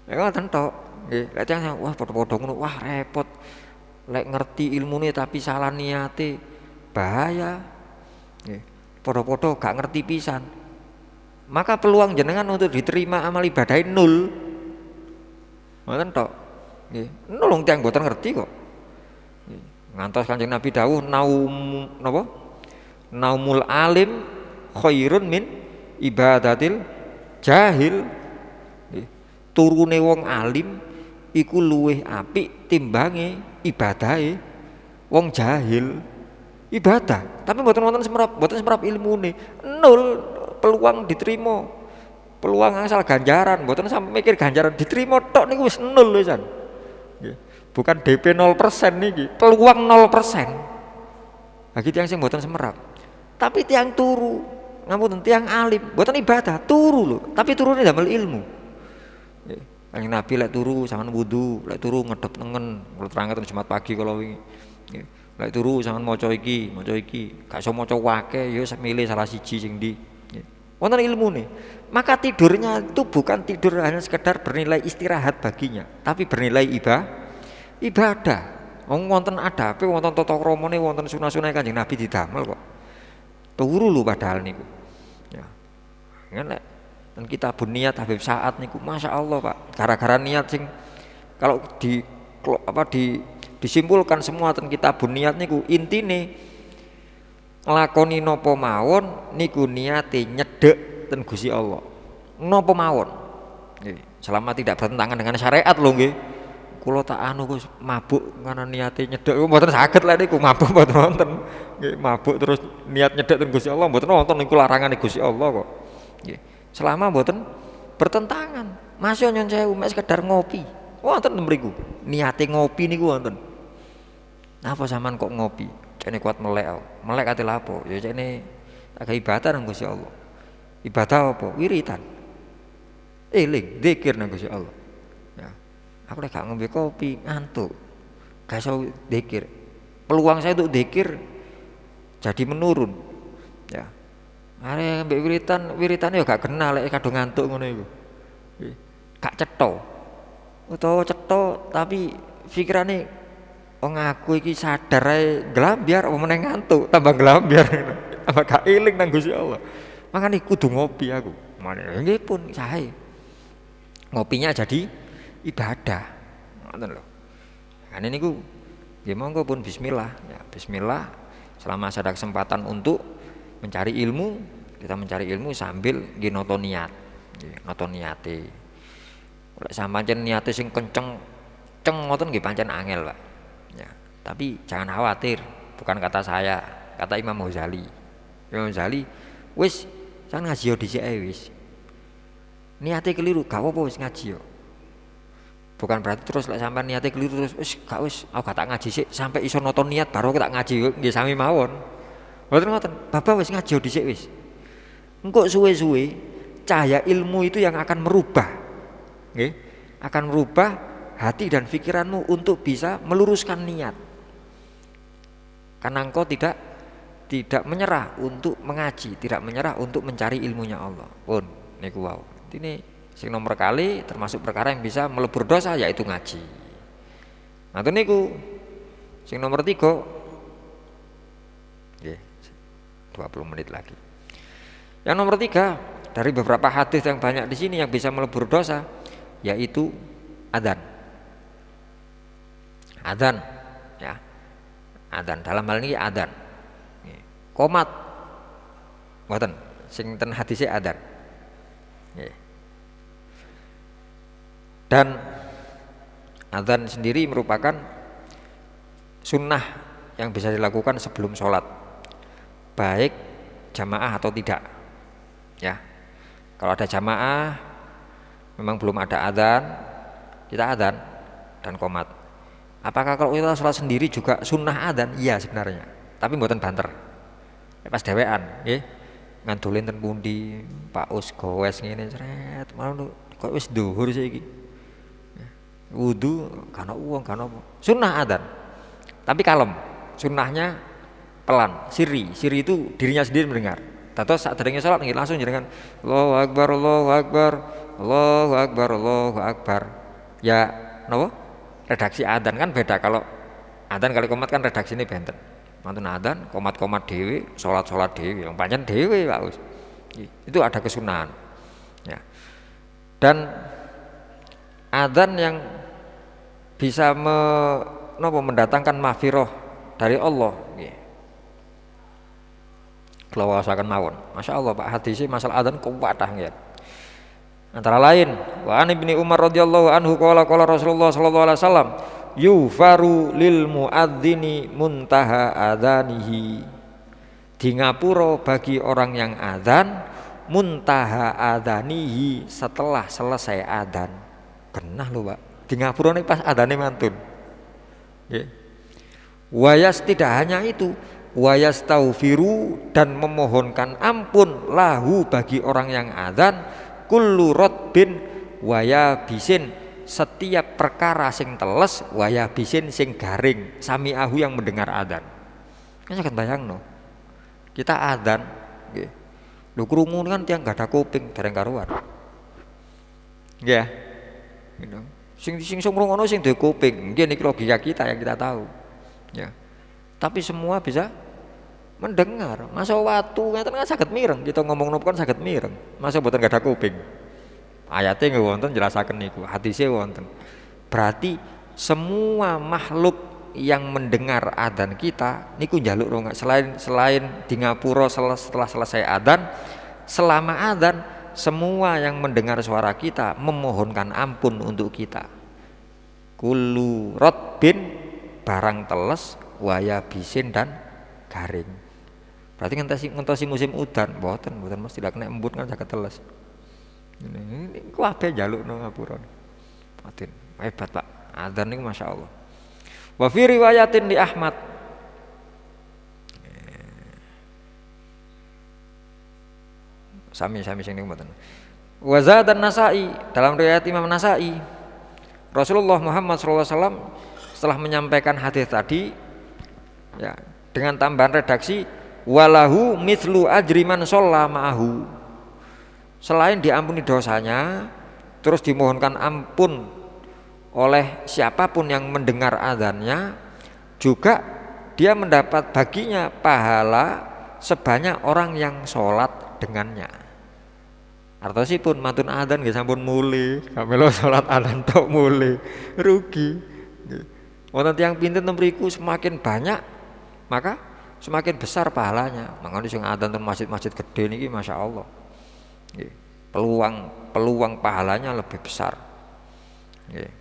Ya ngoten tok. Nggih, lek tiyang wah padha-padha ngono wah repot. Lek ngerti ilmune tapi salah niate bahaya. Nggih. Podo-podo gak ngerti pisan, maka peluang jenengan untuk diterima amal ibadah nol. Ngoten tok. Nggih, nulung tiyang boten ngerti kok. Nggih. Ngantos Kanjeng Nabi dawuh naumul alim khairun min ibadatil jahil. Nggih. Turune wong alim iku luwih apik timbange ibadahe wong jahil. Ibadah, tapi mboten semerap ilmune. Nol peluang diterima. Peluang asal ganjaran, mboten sampai mikir ganjaran diterima tok niku wis nol wisan. Nggih. Bukan DP 0% niki, peluang 0%. Bagi tiyang sing mboten semerap. Tapi tiyang turu, ngapunten tiyang alim, mboten ibadah, turu lho, tapi turune damel ilmu. Nggih. Kanjeng Nabi lek turu sampean wudu, lek turu ngedep nengen, kula terangaken Jumat pagi kala wingi. Nggih. Lek turu sampean maca iki, gak iso maca wake ya milih salah siji sing ndi. Wonten ilmune. Maka tidurnya itu bukan tidur hanya sekedar bernilai istirahat baginya, tapi bernilai ibadah. Wonten adabe, wonten tata kramane, wonten sunah-sunah Kanjeng Nabi didamel kok. Turu lho padahal niku. Ya. Ngene dan kita niat Habib Saat niku Masya Allah Pak. Gara-gara niat sing kalau disimpulkan semua ten kitabun niat niku intine nglakoni napa mawon niku niate nyedhek ten Gusti Allah. Napa mawon. Nggih, selama tidak bertentangan dengan syariat lho nggih. Kula tak Gus mabuk karena niate nyedhek mboten saged lek niku mabuk mboten wonten. Nggih, mabuk terus niat nyedhek ten Gusti Allah mboten wonten niku larangane Gusti Allah kok. Nggih. Selama mboten bertentangan Mas yo nyon sewu mek sekedar ngopi. Wonten mriku. Niate ngopi niku wonten. Napa sampean kok ngopi? Cene kuat melek. Melek kate lapo? Ya cene agak ibadah nang Gusti Allah. Ibadah apa? Wiritan. Eling, zikir nang Gusti Allah. Ya. Aku lek gak ngombe kopi ngantuk. Gak iso zikir. Peluang saya untuk zikir jadi menurun. Ya. Are mbek wiritane ya gak kenal lek kadung ngantuk ngono iku. Gak cetha. Utawa cetha tapi pikirane wong aku iki sadar ae glambyar apa meneh ngantuk, tambah glambyar. Apa gak eling nang Gusti Allah. Makane kudu ngopi aku. Mane nggih pun sae. Ngopinya jadi ibadah. Ngoten lho. Kan niku nggih monggo pun bismillah. Ya, bismillah selama ada kesempatan untuk mencari ilmu, kita mencari ilmu sambil nggih noto niat. Nggih, noto niate. Lek sampeyan niate sing kenceng ngoten nggih pancen angel, Pak. Ya, tapi jangan khawatir, bukan kata saya, kata Imam Ghazali. Imam Ghazali, wis jangan ngaji yo dhisik ae wis. Niate keliru, gak apa-apa wis ngaji yo. Bukan berarti terus lek sampean niate keliru terus wis gak wis aku gak tak ngaji sik sampai iso noto niat baru tak ngaji nggih sami mawon. Mboten ngoten, Bapak wis ngaji yo dhisik wis. Engko suwe-suwe cahaya ilmu itu yang akan merubah. Nggih, akan merubah hati dan pikiranmu untuk bisa meluruskan niat. Karena engkau tidak menyerah untuk mengaji, tidak menyerah untuk mencari ilmunya Allah. Pun niku wau. Ini sing nomor kali termasuk perkara yang bisa melebur dosa yaitu ngaji. Nah niku sing nomor 3. Nggih, 20 menit lagi. Yang nomor 3 dari beberapa hadis yang banyak di sini yang bisa melebur dosa yaitu adzan. Adzan ya. Adzan dalam hal ini adzan. Qomat. Mboten sing ten hadise adzan. Nggih. Dan adzan sendiri merupakan sunnah yang bisa dilakukan sebelum sholat, baik jamaah atau tidak. Ya, kalau ada jamaah, memang belum ada adzan, kita adzan dan qomat. Apakah kalau kita sholat sendiri juga sunnah adzan? Iya sebenarnya, tapi mboten banter. Pas dewean, nggih, ngandulin ten pundi, Pak Us gowes ngene cret, malah kok wis dhuwur saiki. Wudu karena uang karena apa? Sunnah adzan. Tapi kalem. Sunnahnya pelan, siri itu dirinya sendiri mendengar. Terus saat derenge salat nggih langsung jenengan Allahu Akbar, Allahu Akbar, Allahu Akbar, Allahu Akbar. Ya, napa? Redaksi adzan kan beda kalau adzan kali qomat kan redaksine benten. Mantun adzan, qomat-qomat dhewe, salat-salat dhewe, yang pancen dhewe Pak Us. Itu ada kesunahan. Ya. Dan adzan yang bisa mendatangkan mahfirah dari Allah nggih. Kula waosaken mawon. Masya Allah Pak hadis masalah adzan kuwatah nggih. Antara lain wa an Ibnu Umar radhiyallahu anhu qala Rasulullah sallallahu alaihi wasallam yufaru lil muadzini muntaha adzanihi. Di ngapura bagi orang yang adzan muntaha adzanihi setelah selesai adzan. Genah lho Pak. Di ngapura nih pas adzane mantun. Nggih. Wayas tidak hanya itu, wayas taufiru dan memohonkan ampun lahu bagi orang yang adzan kullu rotbin waya bisin setiap perkara sing teles waya bisin sing garing sami ahu yang mendengar adzan. Kan saged bayangno. Kita adzan nggih. Lho krungu kan tiang gak ada kuping dereng karuan. Nggih. Gitu. Sing ngrungono sing duwe kuping. Nggih niki logika kita yang kita tahu. Ya. Tapi semua bisa mendengar. Masa watu ngeten kan saged mireng, kita ngomong napa kan saged mireng. Masa mboten gak ada kuping. Ayate nggih wonten jelasaken niku, hadise wonten. Berarti semua makhluk yang mendengar adzan kita niku njaluk rongak selain di ngapura setelah selesai adzan, selama adzan semua yang mendengar suara kita memohonkan ampun untuk kita. Kullu rotbin barang teles waya bisin dan garing. Berarti ngentosi musim udan, mboten mesti tidak kena embut kan saged teles. Ini kabeh njalukno ngapura. Matin, hebat Pak. Adzan niku masyaallah. Wa fi riwayatin di Ahmad. Sami-sami sing niku mboten. Wa zadan Nasa'i, dalam riwayat Imam Nasa'i, Rasulullah Muhammad SAW setelah menyampaikan hadis tadi ya, dengan tambahan redaksi walahu mithlu ajri man shalla ma'ahu. Selain diampuni dosanya, terus dimohonkan ampun oleh siapapun yang mendengar adzannya, juga dia mendapat baginya pahala sebanyak orang yang sholat dengannya. Artosipun mantun adzan nggih sampun mule, kamelo salat adzan tok mule, rugi. Wonten tiyang pinten mriku semakin banyak, maka semakin besar pahalanya. Mangane sing adzan ten masjid-masjid gede niki masyaallah. Nggih. Peluang pahalanya lebih besar. Nggih.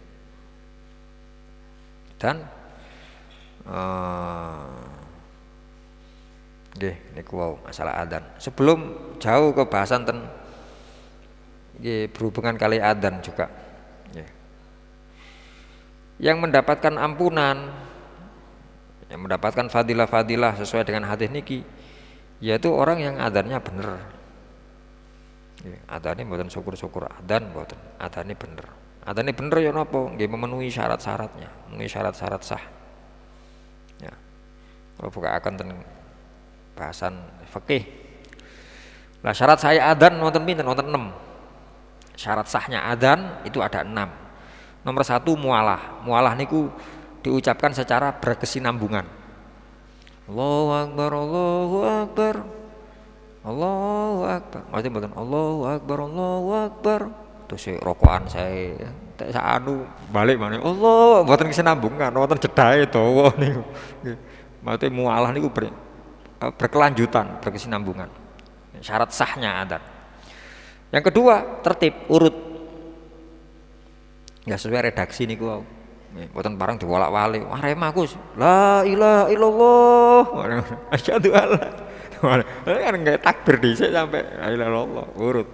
Dan nggih niku wau masalah adzan. Sebelum jauh ke bahasan ten berhubungan kali adzan juga yang mendapatkan ampunan, yang mendapatkan fadilah-fadilah sesuai dengan hadis niki, yaitu orang yang adzannya bener. Adzannya mboten syukur-syukur adzan mboten, adzannya bener. Adzannya bener ya napa? Nggih memenuhi syarat-syaratnya, memenuhi syarat-syarat sah. Ya. Kalau buka akan ten bahasan fikih. Lah syarat saya adzan wonten pinten? Wonten 6. Syarat sahnya adzan itu ada 6. Nomor 1 mualah. Mualah niku diucapkan secara berkesinambungan. Allahu Akbar, Allahu Akbar, Allahu Akbar. Maksudnya mboten Allahu Akbar, Allahu Akbar. Terus rokokan saya anu balik mana Allah mboten kesinambungan, wonten jedahe dawa niku. Maksudnya mualah niku berkelanjutan, berkesinambungan. Syarat sahnya adzan. Yang kedua, tertib, urut. Ya sesuai redaksi niku wau. Mboten barang diwolak-walik. Wah remakus. La ilaha illallah. Asyhadu alla. Kan enggak takbir dhisik sampai la ilaha illallah, urut.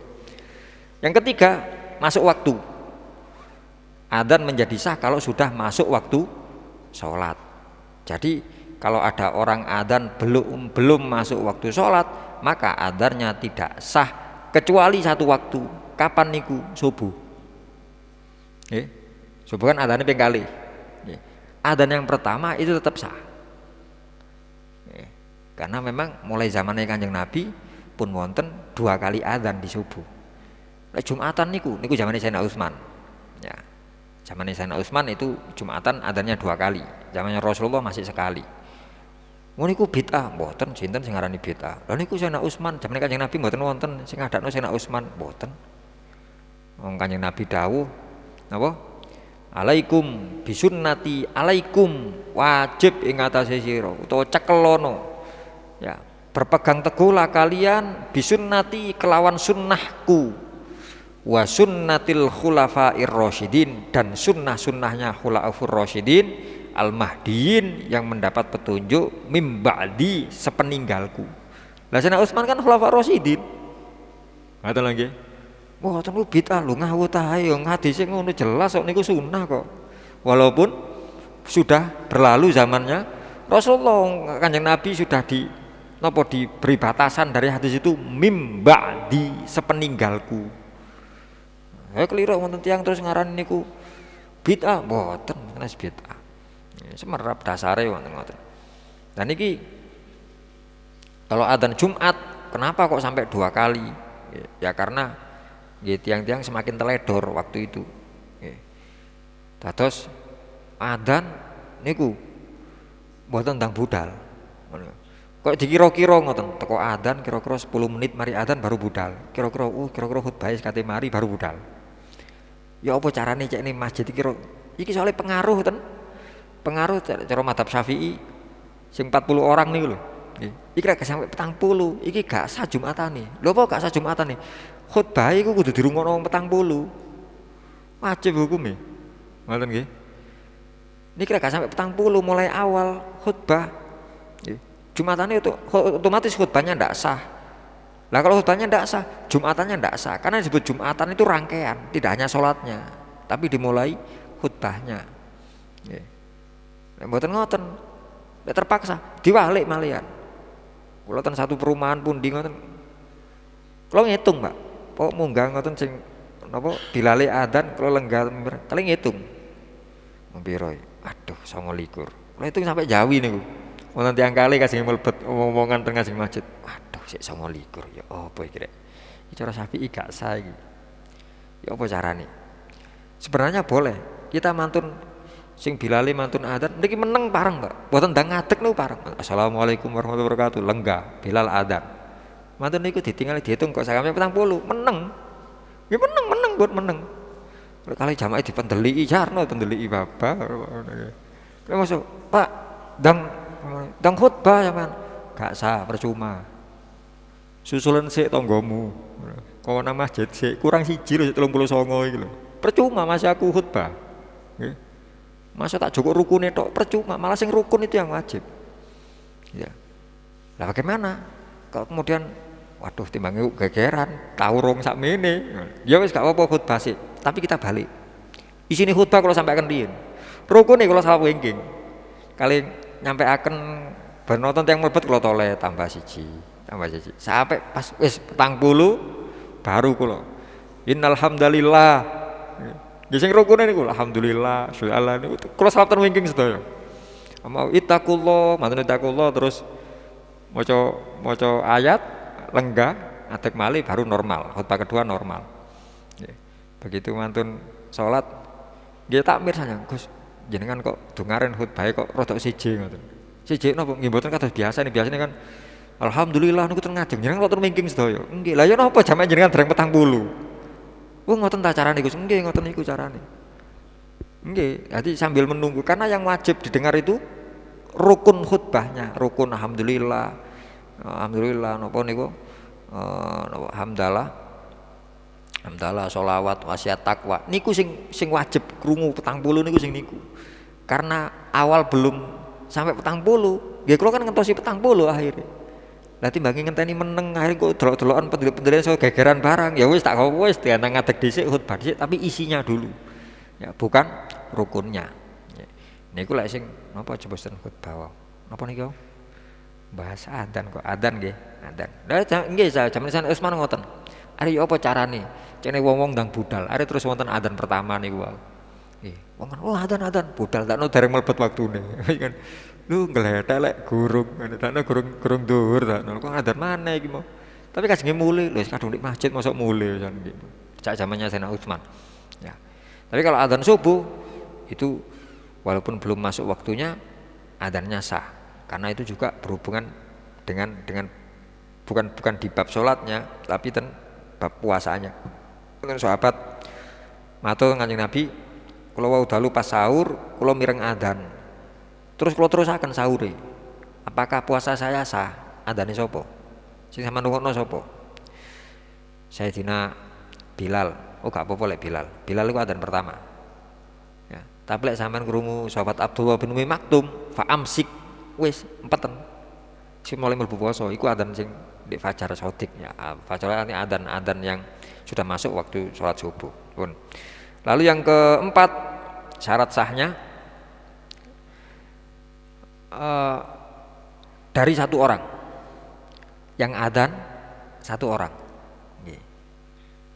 Yang ketiga, masuk waktu. Adzan menjadi sah kalau sudah masuk waktu sholat. Jadi kalau ada orang adzan belum masuk waktu sholat, maka adzannya tidak sah. Kecuali satu waktu, kapan niku? Subuh. Subuh kan adzannya ping kali. Adzan yang pertama itu tetap sah. Karena memang mulai zamannya Kanjeng Nabi pun wonten 2 kali adzan di subuh. Jumatan niku zamannya Sayyidina Utsman. Ya. Zamannya Sayyidina Utsman itu Jumatan adzannya 2 kali. Zamannya Rasulullah masih sekali. Mun niku bid'ah, mboten sinten sing ngarani bid'ah. Lha niku Sayyidina Utsman, jamane Kanjeng Nabi mboten wonten sing ngadakno Sayyidina Utsman, mboten. Wong Kanjeng Nabi dawuh napa? Alaikum bisunnati, alaikum wajib ing atase sira utawa cekelono. Ya, berpegang teguhlah kalian bisunnati kelawan sunnahku. Wa sunnatil khulafair rasyidin, dan sunnah-sunnahnya khulafaur rasyidin al-mahdiyin yang mendapat petunjuk mim ba'di sepeninggalku. Lah Sayyidina Utsman kan khulafaur rasyidin. Ngoten lagi. Mboten ku bid'ah lho ngawut ae yo hadise ngono jelas kok niku sunnah kok. Walaupun sudah berlalu zamannya Rasulullah, Kanjeng Nabi sudah diberi batasan dari hadis itu mim ba'di sepeninggalku. Keliru wonten tiyang terus ngarani niku bid'ah, mboten tenan bid'ah. Semerap dasare wonten ngoten. Dan niki kalau adzan Jumat kenapa kok sampai 2 kali? Ya karena tiang-tiang semakin teledor waktu itu. Dados adzan niku mboten tentang budal. Kok dikira-kira ngoten, teko adzan kira-kira 10 menit mari adzan baru budal. Kira-kira khutbah sekate mari baru budal. Ya apa carane cek ning masjid iki soalnya pengaruh ten. Pengaruh cara mazhab Syafi'i sing 40 orang niku lho. Iki rek sampe 40, iki gak sah Jumatane. Lho apa gak sah Jumatane? Khutbah iku kudu dirungokno wong 40. Wajib hukume. Ngoten nggih. Niki rek gak sampe 40 mulai awal khutbah. Nggih. Jumatane itu otomatis khutbahnya ndak sah. Lah kalau khutbahnya tidak sah, jumatannya tidak sah. Karena disebut jumatan itu rangkaian, tidak hanya sholatnya, tapi dimulai khutbahnya. Nggih. Nek mboten ngoten, nek terpaksa diwalik malian. Kula ten satu perumahan pundi ngoten. Kula ngitung, Pak. Pok munggah ngoten sing napa dilali adzan kula lenggah kali ngitung. Piro? Aduh 29. Kula hitung sampai Jawi niku. Wonten tiyang kali kasih mlebet omong-omongan teng ngasih masjid. Waduh sik 29 ya apa iki rek. Iki cara Syafi'i gak sah iki. Ya apa carane? Sebenarnya boleh kita mantun sing Bilali mantun adzan niki meneng pareng, Pak. Mboten ndang ngadeg niku pareng. Assalamualaikum warahmatullahi wabarakatuh. Lenggah Bilal adzan. Mantun niku ditinggal dihitung kok sakame 40 meneng. Ya meneng buat meneng. Kali jamaah dipendeliki jarno pendeliki bapak. Lha masuk, Pak, ndang khutbah sampean. Gak sah, percuma. Susulan sik tanggamu. Kau nang masjid sik kurang siji lho 39 iki lho. Percuma masih aku khutbah. Nggih. Masa tak cukup rukune tok percuma, malah sing rukun itu yang wajib. Ya. Lah bagaimana? Kalau kemudian waduh timbangnya gegeran, tahu rong sakmene. Ya wis gak apa-apa khutbah sih, tapi kita balik. Isine khutbah kalau sampai akan diin. Rukune kalau salah wingking. Kali nyampe akan benoton yang mlebet kalau toleh tambah siji. Sampai pas wis 40 baru kula. Innal hamdalillah. Ya sing rukune niku alhamdulillah, syukurlah niku kula salat ten wingking sedaya. Mau ittaqullah, mantun ittaqullah terus maca ayat lenggah adek mali baru normal, khutbah kedua normal. Begitu mantun salat nggih takmir saja, Gus. Jenengan kok dungaren khutbah kok rada siji ngoten. Siji napa nggih mboten kados biasane kan alhamdulillah niku ten ngajeng jenengan kok ten wingking sedaya. Nggih, lha ya napa jamaah jenengan dereng 40. Oh ngoten ta carane Gus? Nggih ngoten niku carane. Nggih, jadi sambil menunggu karena yang wajib didengar itu rukun khutbahnya, rukun alhamdulillah. Alhamdulillah napa niku? Napa hamdalah, sholawat, wasiat takwa. Niku sing wajib krungu 40 niku sing niku. Karena awal belum sampai 40, nggih kula kan ngentosi 40 akhirnya. Lah timbang ngenteni meneng akhirnya kok delok-delokan pendelok-pendelan so gegeran barang. Ya wis tak apa wis diantang ngadeg dhisik khutbah dhisik tapi isinya dulu. Ya bukan rukunnya. Ya. Niku lek sing napa jebosen khutbah. Napa niku? Bahas adzan kok adzan nggih, adzan. Lah nggih jaman Sayyidina Utsman ngoten. Are yo apa carane? Cene wong-wong ndang budal. Are terus wonten adzan pertama niku wae. Nggih, wong kan oh adzan budal takno dereng mlebet waktune. Kan lu ngeletek lek gurung, takno gurung dhuwur takno. Kok adzan mana iki mau? Tapi kajenge mulih, lho kadung di masjid mosok mulih jan gitu. Cak zamannya Sayyidina Utsman. Ya. Tapi kalau adzan subuh itu walaupun belum masuk waktunya adzannya sah. Karena itu juga berhubungan dengan bukan di bab sholatnya tapi ten bab puasanya. Dengan sahabat matur Kanjeng Nabi, kula wau dalu pas sahur kula mireng adzan. Terus kula terusaken sahure. Apakah puasa saya sah? Adzane sapa? Sing sampean rungokno sapa? Sayyidina Bilal. Oh gak apa-apa lek Bilal. Bilal iku adzan pertama. Ya, tapi lek sampean krungu sahabat Abdullah bin Umi Maktum, fa amsik wis empeten. Sing mulai mlebu puasa iku adzan sing di fajar sodik ya. Fajar ini adzan yang sudah masuk waktu sholat subuh. Pun. Lalu yang keempat syarat sahnya dari satu orang yang adzan satu orang.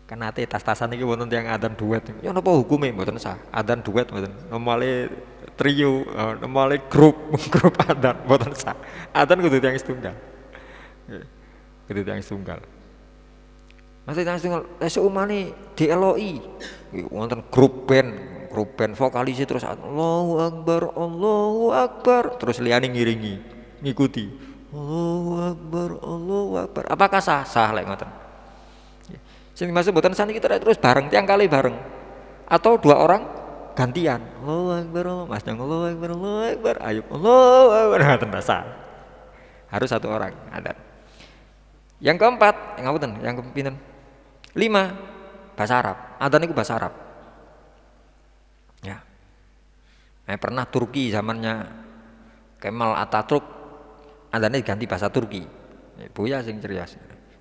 Kan ate tas-tasan iki wonten tiyang adzan duet. Ya napa hukume mboten sah. Adzan duet mboten. Nomale trio, nomale grup adzan mboten sah. Adzan kudu tiyang setunggal. Nggih. Kudu tiyang setunggal. Masih tiyang setunggal seumane DLOI. Wonten grup band vokalis terus Allahu Akbar terus liyane ngiringi ngikuti Allahu Akbar apakah sah lek ngoten sing dimaksud mboten sah niki terus bareng tiang kali bareng atau dua orang gantian Allahu Akbar Mas nang Allahu Akbar ayo Allahu Akbar ngoten sah harus satu orang ada yang keempat ngapunten yang kepinten 5 bahasa Arab adzan niku bahasa Arab. Ya. Pernah Turki zamannya Kemal Atatürk adzannya diganti bahasa Turki. Buya sing cerias.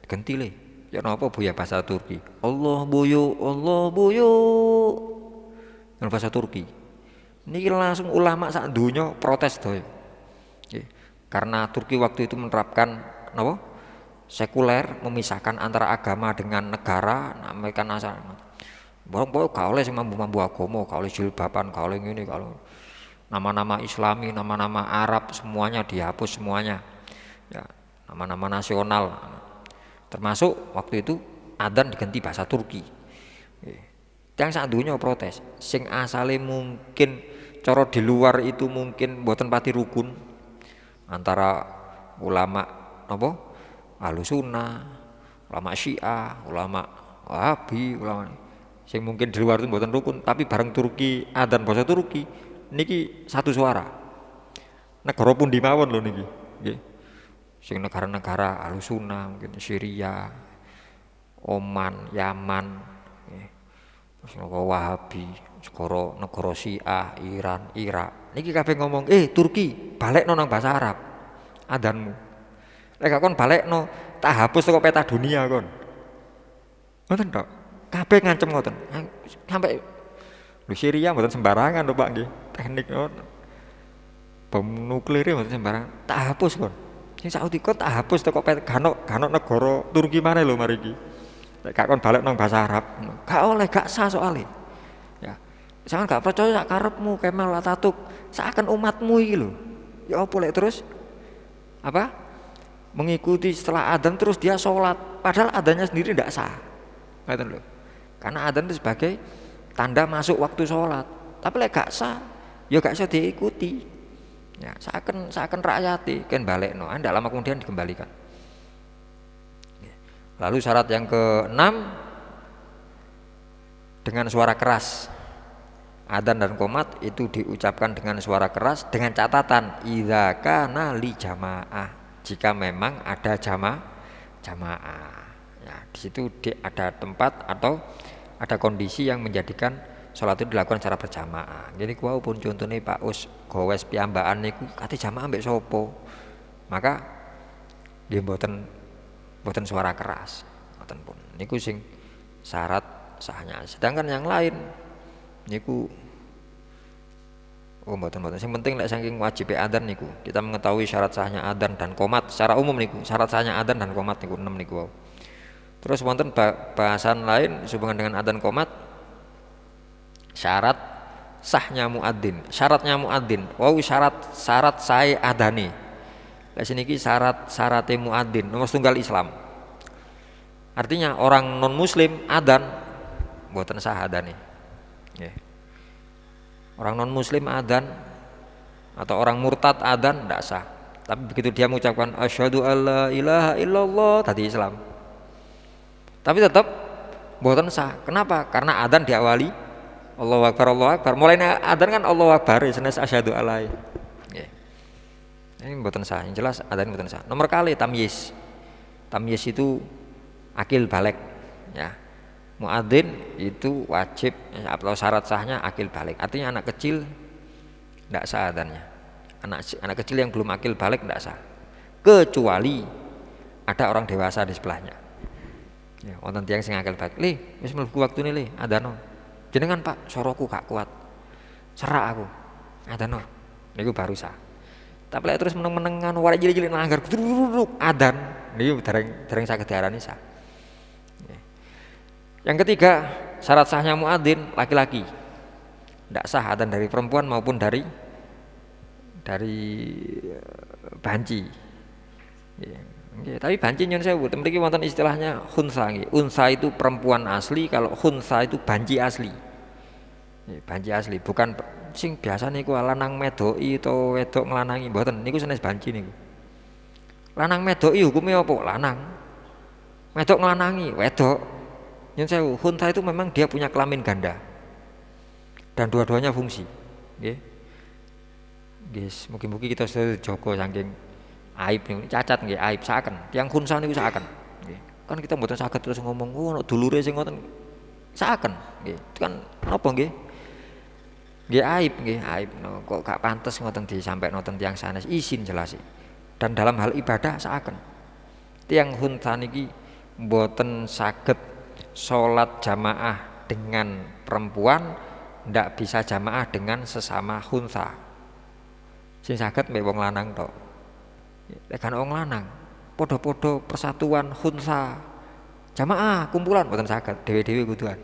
Ganti le. Ya napa Buya bahasa Turki? Allah boyo, Allah boyo. Dalam bahasa Turki. Niki langsung ulama sak donya protes doyo. Nggih. Karena Turki waktu itu menerapkan napa? Sekuler, memisahkan antara agama dengan negara, namakan asal. Pokoknya gak oleh sing mambu-mambu agama, gak oleh jilbaban, gak oleh ngene, kalau nama-nama Islami, nama-nama Arab semuanya dihapus semuanya. Ya, nama-nama nasional. Termasuk waktu itu adzan diganti bahasa Turki. Yang sak dunya protes. Sing asale mungkin cara di luar itu mungkin mboten pati rukun antara ulama apa? Ahlussunnah, ulama Syiah, ulama Wahabi, ulama sing mungkin di luar itu mboten rukun, tapi bareng Turki adzan bahasa Turki niki satu suara. Negara pundi mawon lho niki. Nggih. Sing negara-negara Ahlussunnah, mungkin Syria, Oman, Yaman, nggih. Terus negara Wahabi, negara Syiah, Iran, Irak. Niki kabeh ngomong, Turki, balekno nang bahasa Arab. Adzanmu. Lek gak kon balekno, tak hapus teko peta dunia kon. Ngoten tok. Kabeh ngancem ngoten. Sampai lho Syria mboten sembarangan lho Pak nggih. Teknik bom nuklir mboten sembarangan. Tak hapus kon. Sing Saudi kon tak hapus teko ganok negara Turki maneh lho mariki. Lek gak kon balik nang bahasa Arab. Gak oleh, gak sah soalé. Ya. Jangan gak percaya sak karepmu Kemal Atatürk, seakan umatmu iki lho. Ya apa lek terus apa? Mengikuti setelah adzan terus dia sholat, padahal adzannya sendiri tidak sah. Ngoten lho. Karena adzan itu sebagai tanda masuk waktu sholat. Tapi lek gak sah, ya gak bisa diikuti. Ya, seakan rakyati kan balekno, ndak lama kemudian dikembalikan. Lalu syarat yang ke-6 dengan suara keras. Adzan dan qomat itu diucapkan dengan suara keras dengan catatan idza kana li jamaah. Jika memang ada jamaah. Ya, di situ ada tempat atau ada kondisi yang menjadikan sholat itu dilakukan secara berjamaah. Jadi kuwi pun contohnya Pak Us gowes piyambakan niku kate jamaah mbek sapa. Maka nggih mboten suara keras. Ngoten pun. Niku sing syarat sahnya. Sedangkan yang lain niku mboten. Sing penting lek saking wajib adzan niku kita mengetahui syarat sahnya adzan dan qomat secara umum niku. Syarat sahnya adzan dan qomat niku 6 niku. Terus wonten bahasan lain sehubungan dengan adzan qomat. Syarat sahnya muadzin. Syaratnya muadzin. Syarat sae adane. Lah niki syarat muadzin nomor tunggal Islam. Artinya orang non muslim adzan mboten sah adane. Nggih. Orang non muslim adzan atau orang murtad adzan tidak sah. Tapi begitu dia mengucapkan asyhadu alla ilaha illallah tadi Islam. Tapi tetap mboten sah. Kenapa? Karena adzan diawali Allahu Akbar, Allahu Akbar. Mulainya adzan kan Allahu Akbar, senes asyhadu alla. Nggih. Ini mboten sah. Yang jelas adzan mboten sah. Nomor kali tamyiz. Tamyiz itu akil balik ya. Muadzin itu wajib atau syarat sahnya akil balik. Artinya anak kecil tidak sah adzannya. Anak kecil yang belum akil balik tidak sah. Kecuali ada orang dewasa di sebelahnya. Ya, wonten tiyang sing akil balik. Wis mlebu waktune le adzan. Jenengan Pak, soroku gak kuat. Serak aku. Adzan. Niku baru sah. Tapi lek terus meneng-menengan wae cilik-cilik nanggar adzan niku dereng saged diarani sah. Yang ketiga, syarat sahnya muadzin laki-laki. Tidak sah adzan dari perempuan maupun dari banci. Ya, tapi banci nyun sewu, mriki wonten istilahnya khunsa nggih. Unsa itu perempuan asli, kalau khunsa itu banci asli. Ya, banci asli, bukan sing biasa niku lanang medoki atau wedok nglanangi mboten. Niku sanes banci niku. Lanang medoki hukumnya apa? Lanang. Wedok nglanangi, wedok. Yang saya khunsa itu memang dia punya kelamin ganda dan dua-duanya fungsi. Nggih. Guys, mungkin kita sudah jogo saking aib nih, cacat nggih, aib saken. Yang khunsa niku saken. Nggih. Kan kita mboten saged terus ngomong, "Oh, dulure sing ngoten." Saken, nggih. Itu kan napa nggih? Nggih aib, nggih aib. No, kok gak pantes ngoten disampaikan ngoten tiyang sanes, izin jelas. Dan dalam hal ibadah saken. Tiyang khunsa niki mboten saged sholat jamaah dengan perempuan, ndak bisa jamaah dengan sesama khunsa. Sing saged mbek wong lanang tok. Lek kan wong lanang, podo-podo persatuan khunsa. Jamaah kumpulan mboten saged, dhewe-dhewe kuduan.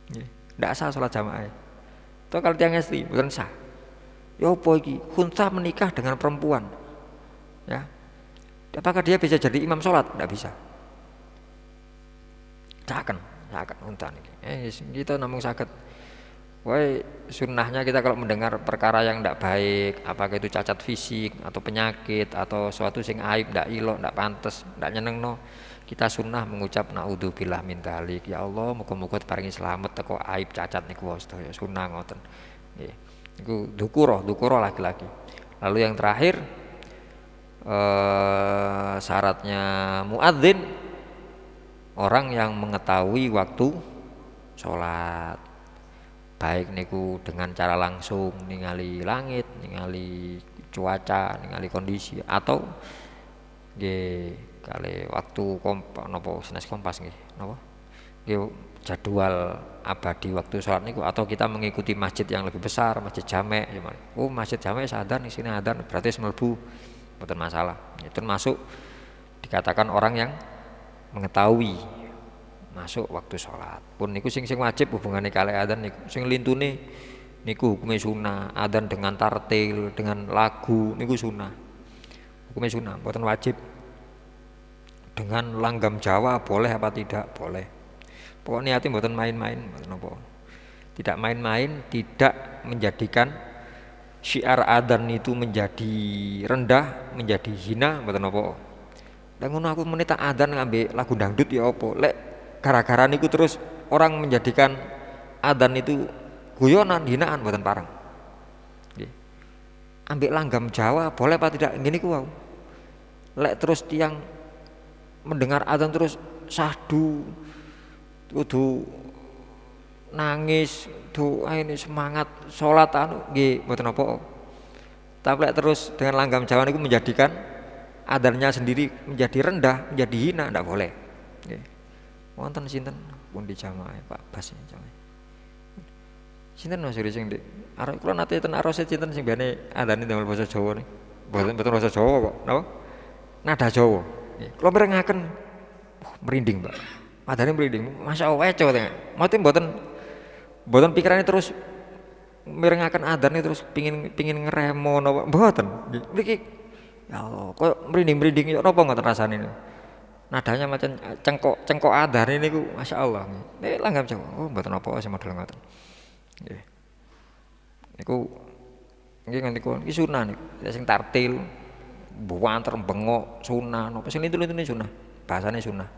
Nggih, ndak sah sholat jamaah. Toh kalau tiang istri mboten sah. Ya apa iki? Khunsa menikah dengan perempuan. Ya. Apakah dia bisa jadi imam sholat? Ndak bisa. Saken unta niki. Kita namung saged. Wae sunnahnya kita kalau mendengar perkara yang tidak baik, apakah itu cacat fisik atau penyakit atau suatu sing aib, tidak ilok, tidak pantas, tidak nyenengno, kita sunnah mengucap naudzubillah min dzalik. Ya Allah, muga-muga paringi selamat teko aib cacat niku sedaya sunnah ngoten. Nggih. Niku dukuro laki-laki. Lalu yang terakhir syaratnya muadzin orang yang mengetahui waktu sholat, baik niku dengan cara langsung ningali langit, ningali cuaca, ningali kondisi, atau nggih kali waktu kompas nggih napa nggih jadwal abadi waktu sholat niku, atau kita mengikuti masjid yang lebih besar, masjid jamek. Oh masjid jamek sadar di sini adzan berarti mlebu, mboten masalah. Itu masuk dikatakan orang yang mengetahui masuk waktu sholat. Pun niku sing wajib hubungannya kali adzan niku. Sing lintune niku hukumnya sunnah. Adzan dengan tartil, dengan lagu niku sunnah. Hukumnya sunnah, mboten wajib. Dengan langgam Jawa boleh apa tidak? Boleh. Pokoknya niatnya mboten main-main, mboten apa. Tidak main-main, tidak menjadikan syiar adzan itu menjadi rendah, menjadi hina, mboten apa. Lah ngono aku menita adzan ngambil lagu dangdut ya apa? Lek gara-gara niku terus orang menjadikan adzan itu guyonan, hinaan, mboten parang. Nggih. Ambek langgam Jawa boleh apa tidak? Ngene ku wau. Lek terus tiang mendengar adzan terus sahdu, kudu nangis, doa ini semangat sholat anu nggih mboten apa. Tapi lek terus dengan langgam Jawa niku menjadikan adzannya sendiri menjadi rendah, menjadi hina, ndak boleh. Nggih. Wonten sinten pun di jamaah Pak Bas jamaah. Sinten Mas sing di arek kula nate ten arose sinten sing biane adzane damel basa Jawa nih. Mboten basa Jawa kok, napa? Nada Jawa. Nggih. Kula mirengaken merinding, Pak. Adane merinding. Masyaallah weco teh. Mate mboten pikirane terus mirengaken adzane terus pingin ngeremo napa mboten. Niki ya Allah, kok merinding-merinding ya napa ngoten rasane niku. Nadanya macam cengkok adzan niku masyaallah. Nek langgam Jawa. Oh mboten apa sing model ngoten. Nggih. Niku nggih niku iki sunah niku. Sing tartil buanter bengok sunah napa sing lintu-lintune sunah. Bahasane sunah.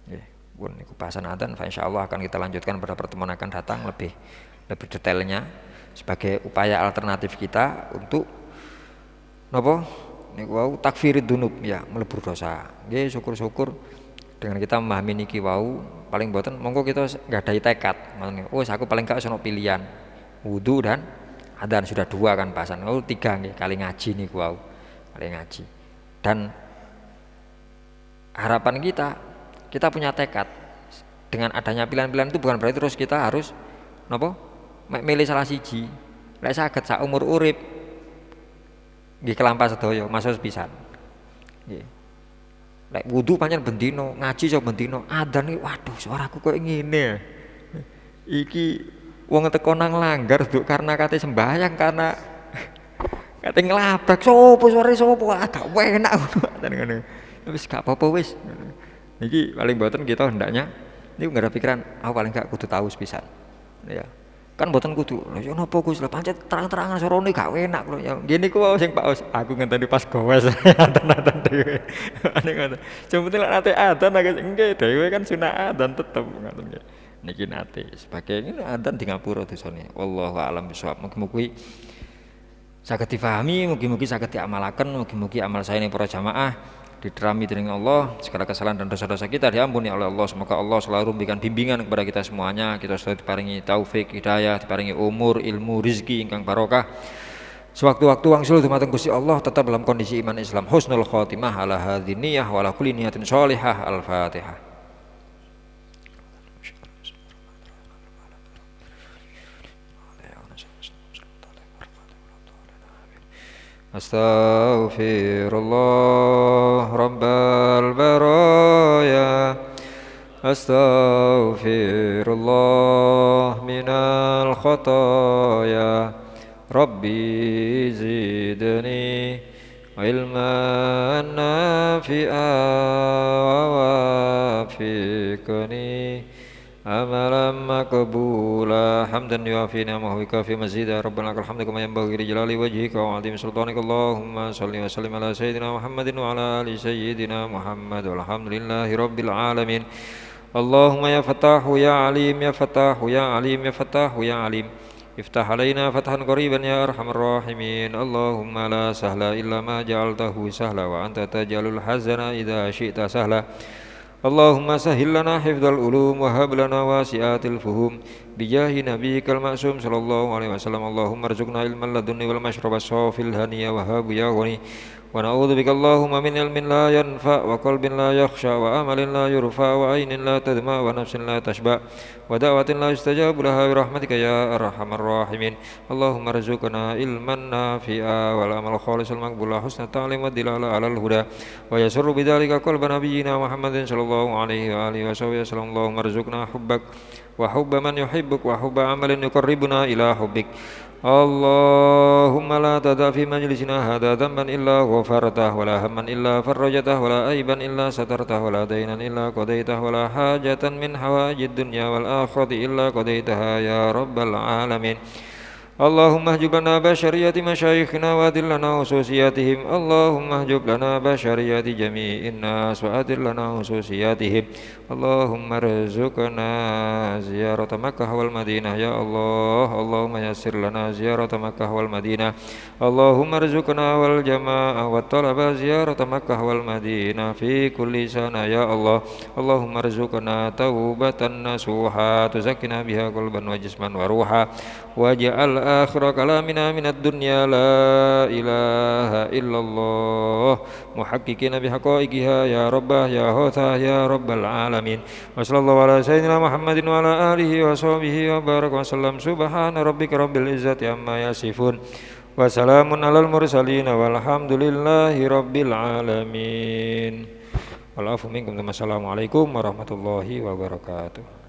Nggih. Pun niku bahasan adzan insyaallah akan kita lanjutkan pada pertemuan akan datang lebih detailnya sebagai upaya alternatif kita untuk napa niku wau takfirid dunub ya melebur dosa. Nggih syukur-syukur dengan kita memahami niki wau paling boten monggo kita nggadahi tekad ngoten. Oh aku paling gak ono pilihan wudu dan adzan sudah dua kan bahasan. Oh tiga nggih kali ngaji niku wau. Kali ngaji. Dan harapan kita punya tekad dengan adanya pilihan-pilihan itu bukan berarti terus kita harus napa milih salah siji. Lek saged sak umur urip nggih kelampa sedaya masuk pisan. Nggih. Lek wudu pancen bendino, ngaji yo bendino, adzan iki waduh suaraku koyo ngene. Iki wong teko nang langgar nduk karena kate sembahyang karena kate nglabrak sopo suare sopo agak enak ngono. Wis gak apa-apa wis. Niki paling mboten kita hendaknya niku enggak ada pikiran aku paling gak kudu tahu sepisan. Ya. Kan mboten kudu. Lha yo napa Gus? Lah pancet terang-terangan sorone gak enak lho. Ya ngene ku wae sing Pak Us. Aku ngenteni pas gowes adzan dhewe. Ane ngoten. Jemput lek nate adzan agak nggih dhewe kan sunah adzan tetep ngoten nggih. Niki nate sebagai ini adzan di ngapura dosane. Wallahu a'lam bishawab. Mugi-mugi saged difahami, mugi-mugi saged diamalaken, mugi-mugi amal saya ini para jamaah diterami dening Allah, segala kesalahan dan dosa-dosa kita diampuni oleh Allah. Semoga Allah selalu memberikan bimbingan kepada kita semuanya. Kita selalu diparingi taufik, hidayah, diparingi umur, ilmu, rizki ingkang barokah. Sewaktu-waktu wangsul dumateng Gusti Allah tetap dalam kondisi iman Islam. Husnul khotimah ala hadhihi niyyah wa ala kulli niyatin sholihah. Al-Fatihah. Astaghfirullah rabbal baraya. Astaghfirullah minal khataya. Rabbi zidni ilman nafi'an wa wafiqni amalan maqbula hamdan yuafi ni'amahu wa kafi mazida rabbana lakal hamdu kama yanbaghi li jalali wajhika wa 'azimi sultanika Allahumma shalli wa sallim ala sayyidina Muhammadin wa ala ali sayyidina Muhammad walhamdulillahi rabbil alamin. Allahumma ya Fattahu ya Alim ya Fattahu ya Alim ya Fattahu ya Alim iftah alaina fathan qariban ya arhamar rahimin. Allahumma la sahla illa ma ja'altahu sahla wa anta taj'alul hazana idza syi'ta sahla. Allahumma sahhil lana hifdzal ulum wa hab lana wasi'atil fuhum bijahi nabiyyikal ma'sum sallallahu alaihi wasallam. Allahumma arzuqna ilman ladunni wal mashraba safil haniya wa hab ya ghani wa na'udzu bika Allahumma min ilmin la yanfa wa qalbin la yakhsha wa amalin la yurfa wa aynin la tadma wa nafsin la tashba wa da'watin la yustajabu laha bi rahmatika ya arhamar rahimin. Allahumma arzuqna ilman nafi'a wal amal khalisan maqbula husna ta'lim wa dilala 'alal huda wa yasurru bidzalika qalban nabiyyina Muhammadin sallallahu alaihi wa alihi wasallam. Allahumma arzuqna hubbak wa hubba man yuhibbuk wa hubba amalin yuqarribuna ila hubbik. Allahumma la tada fi majlisina hadha dhanban illa ghafartah wa la hamman illa farrajatah wa la aiban illa satartah wa la daynan illa qadaitah wa la hajatan min hawajid dunya wal akhirati illa qadaitaha ya rabbal alamin. Allahumma hjub lana bashariyati masyayikhina wa adil lana ususiyatihim. Allahumma hjub lana bashariyati jami'in nas wa adil lana ususiyatihim. Allahumma rizukna ziyarata Makkah wal Madinah ya Allah. Allahumma yassir lana ziyarata Makkah wal Madinah. Allahumma rizukna wal jamaah wa talaba ziyarata Makkah wal Madinah fi kulli sana ya Allah. Allahumma rizukna taubatan nasuha tuzakkina biha qalban wa jisman wa ruha waj'al akhir kalamina minad dunya la ilaha illallah muhaqqiqina bihaqaiqiha ya rabbah ya hotah ya rabbal alamin. Wa sallallahu ala sayyidina Muhammadin wa ala alihi wa sahbihi wa baraka wa sallam. Subhana rabbika rabbil izzati amma yasifun wa salamun alal mursalin walhamdulillahi rabbil alamin. Wal afu minkum. Assalamualaikum warahmatullahi wabarakatuh.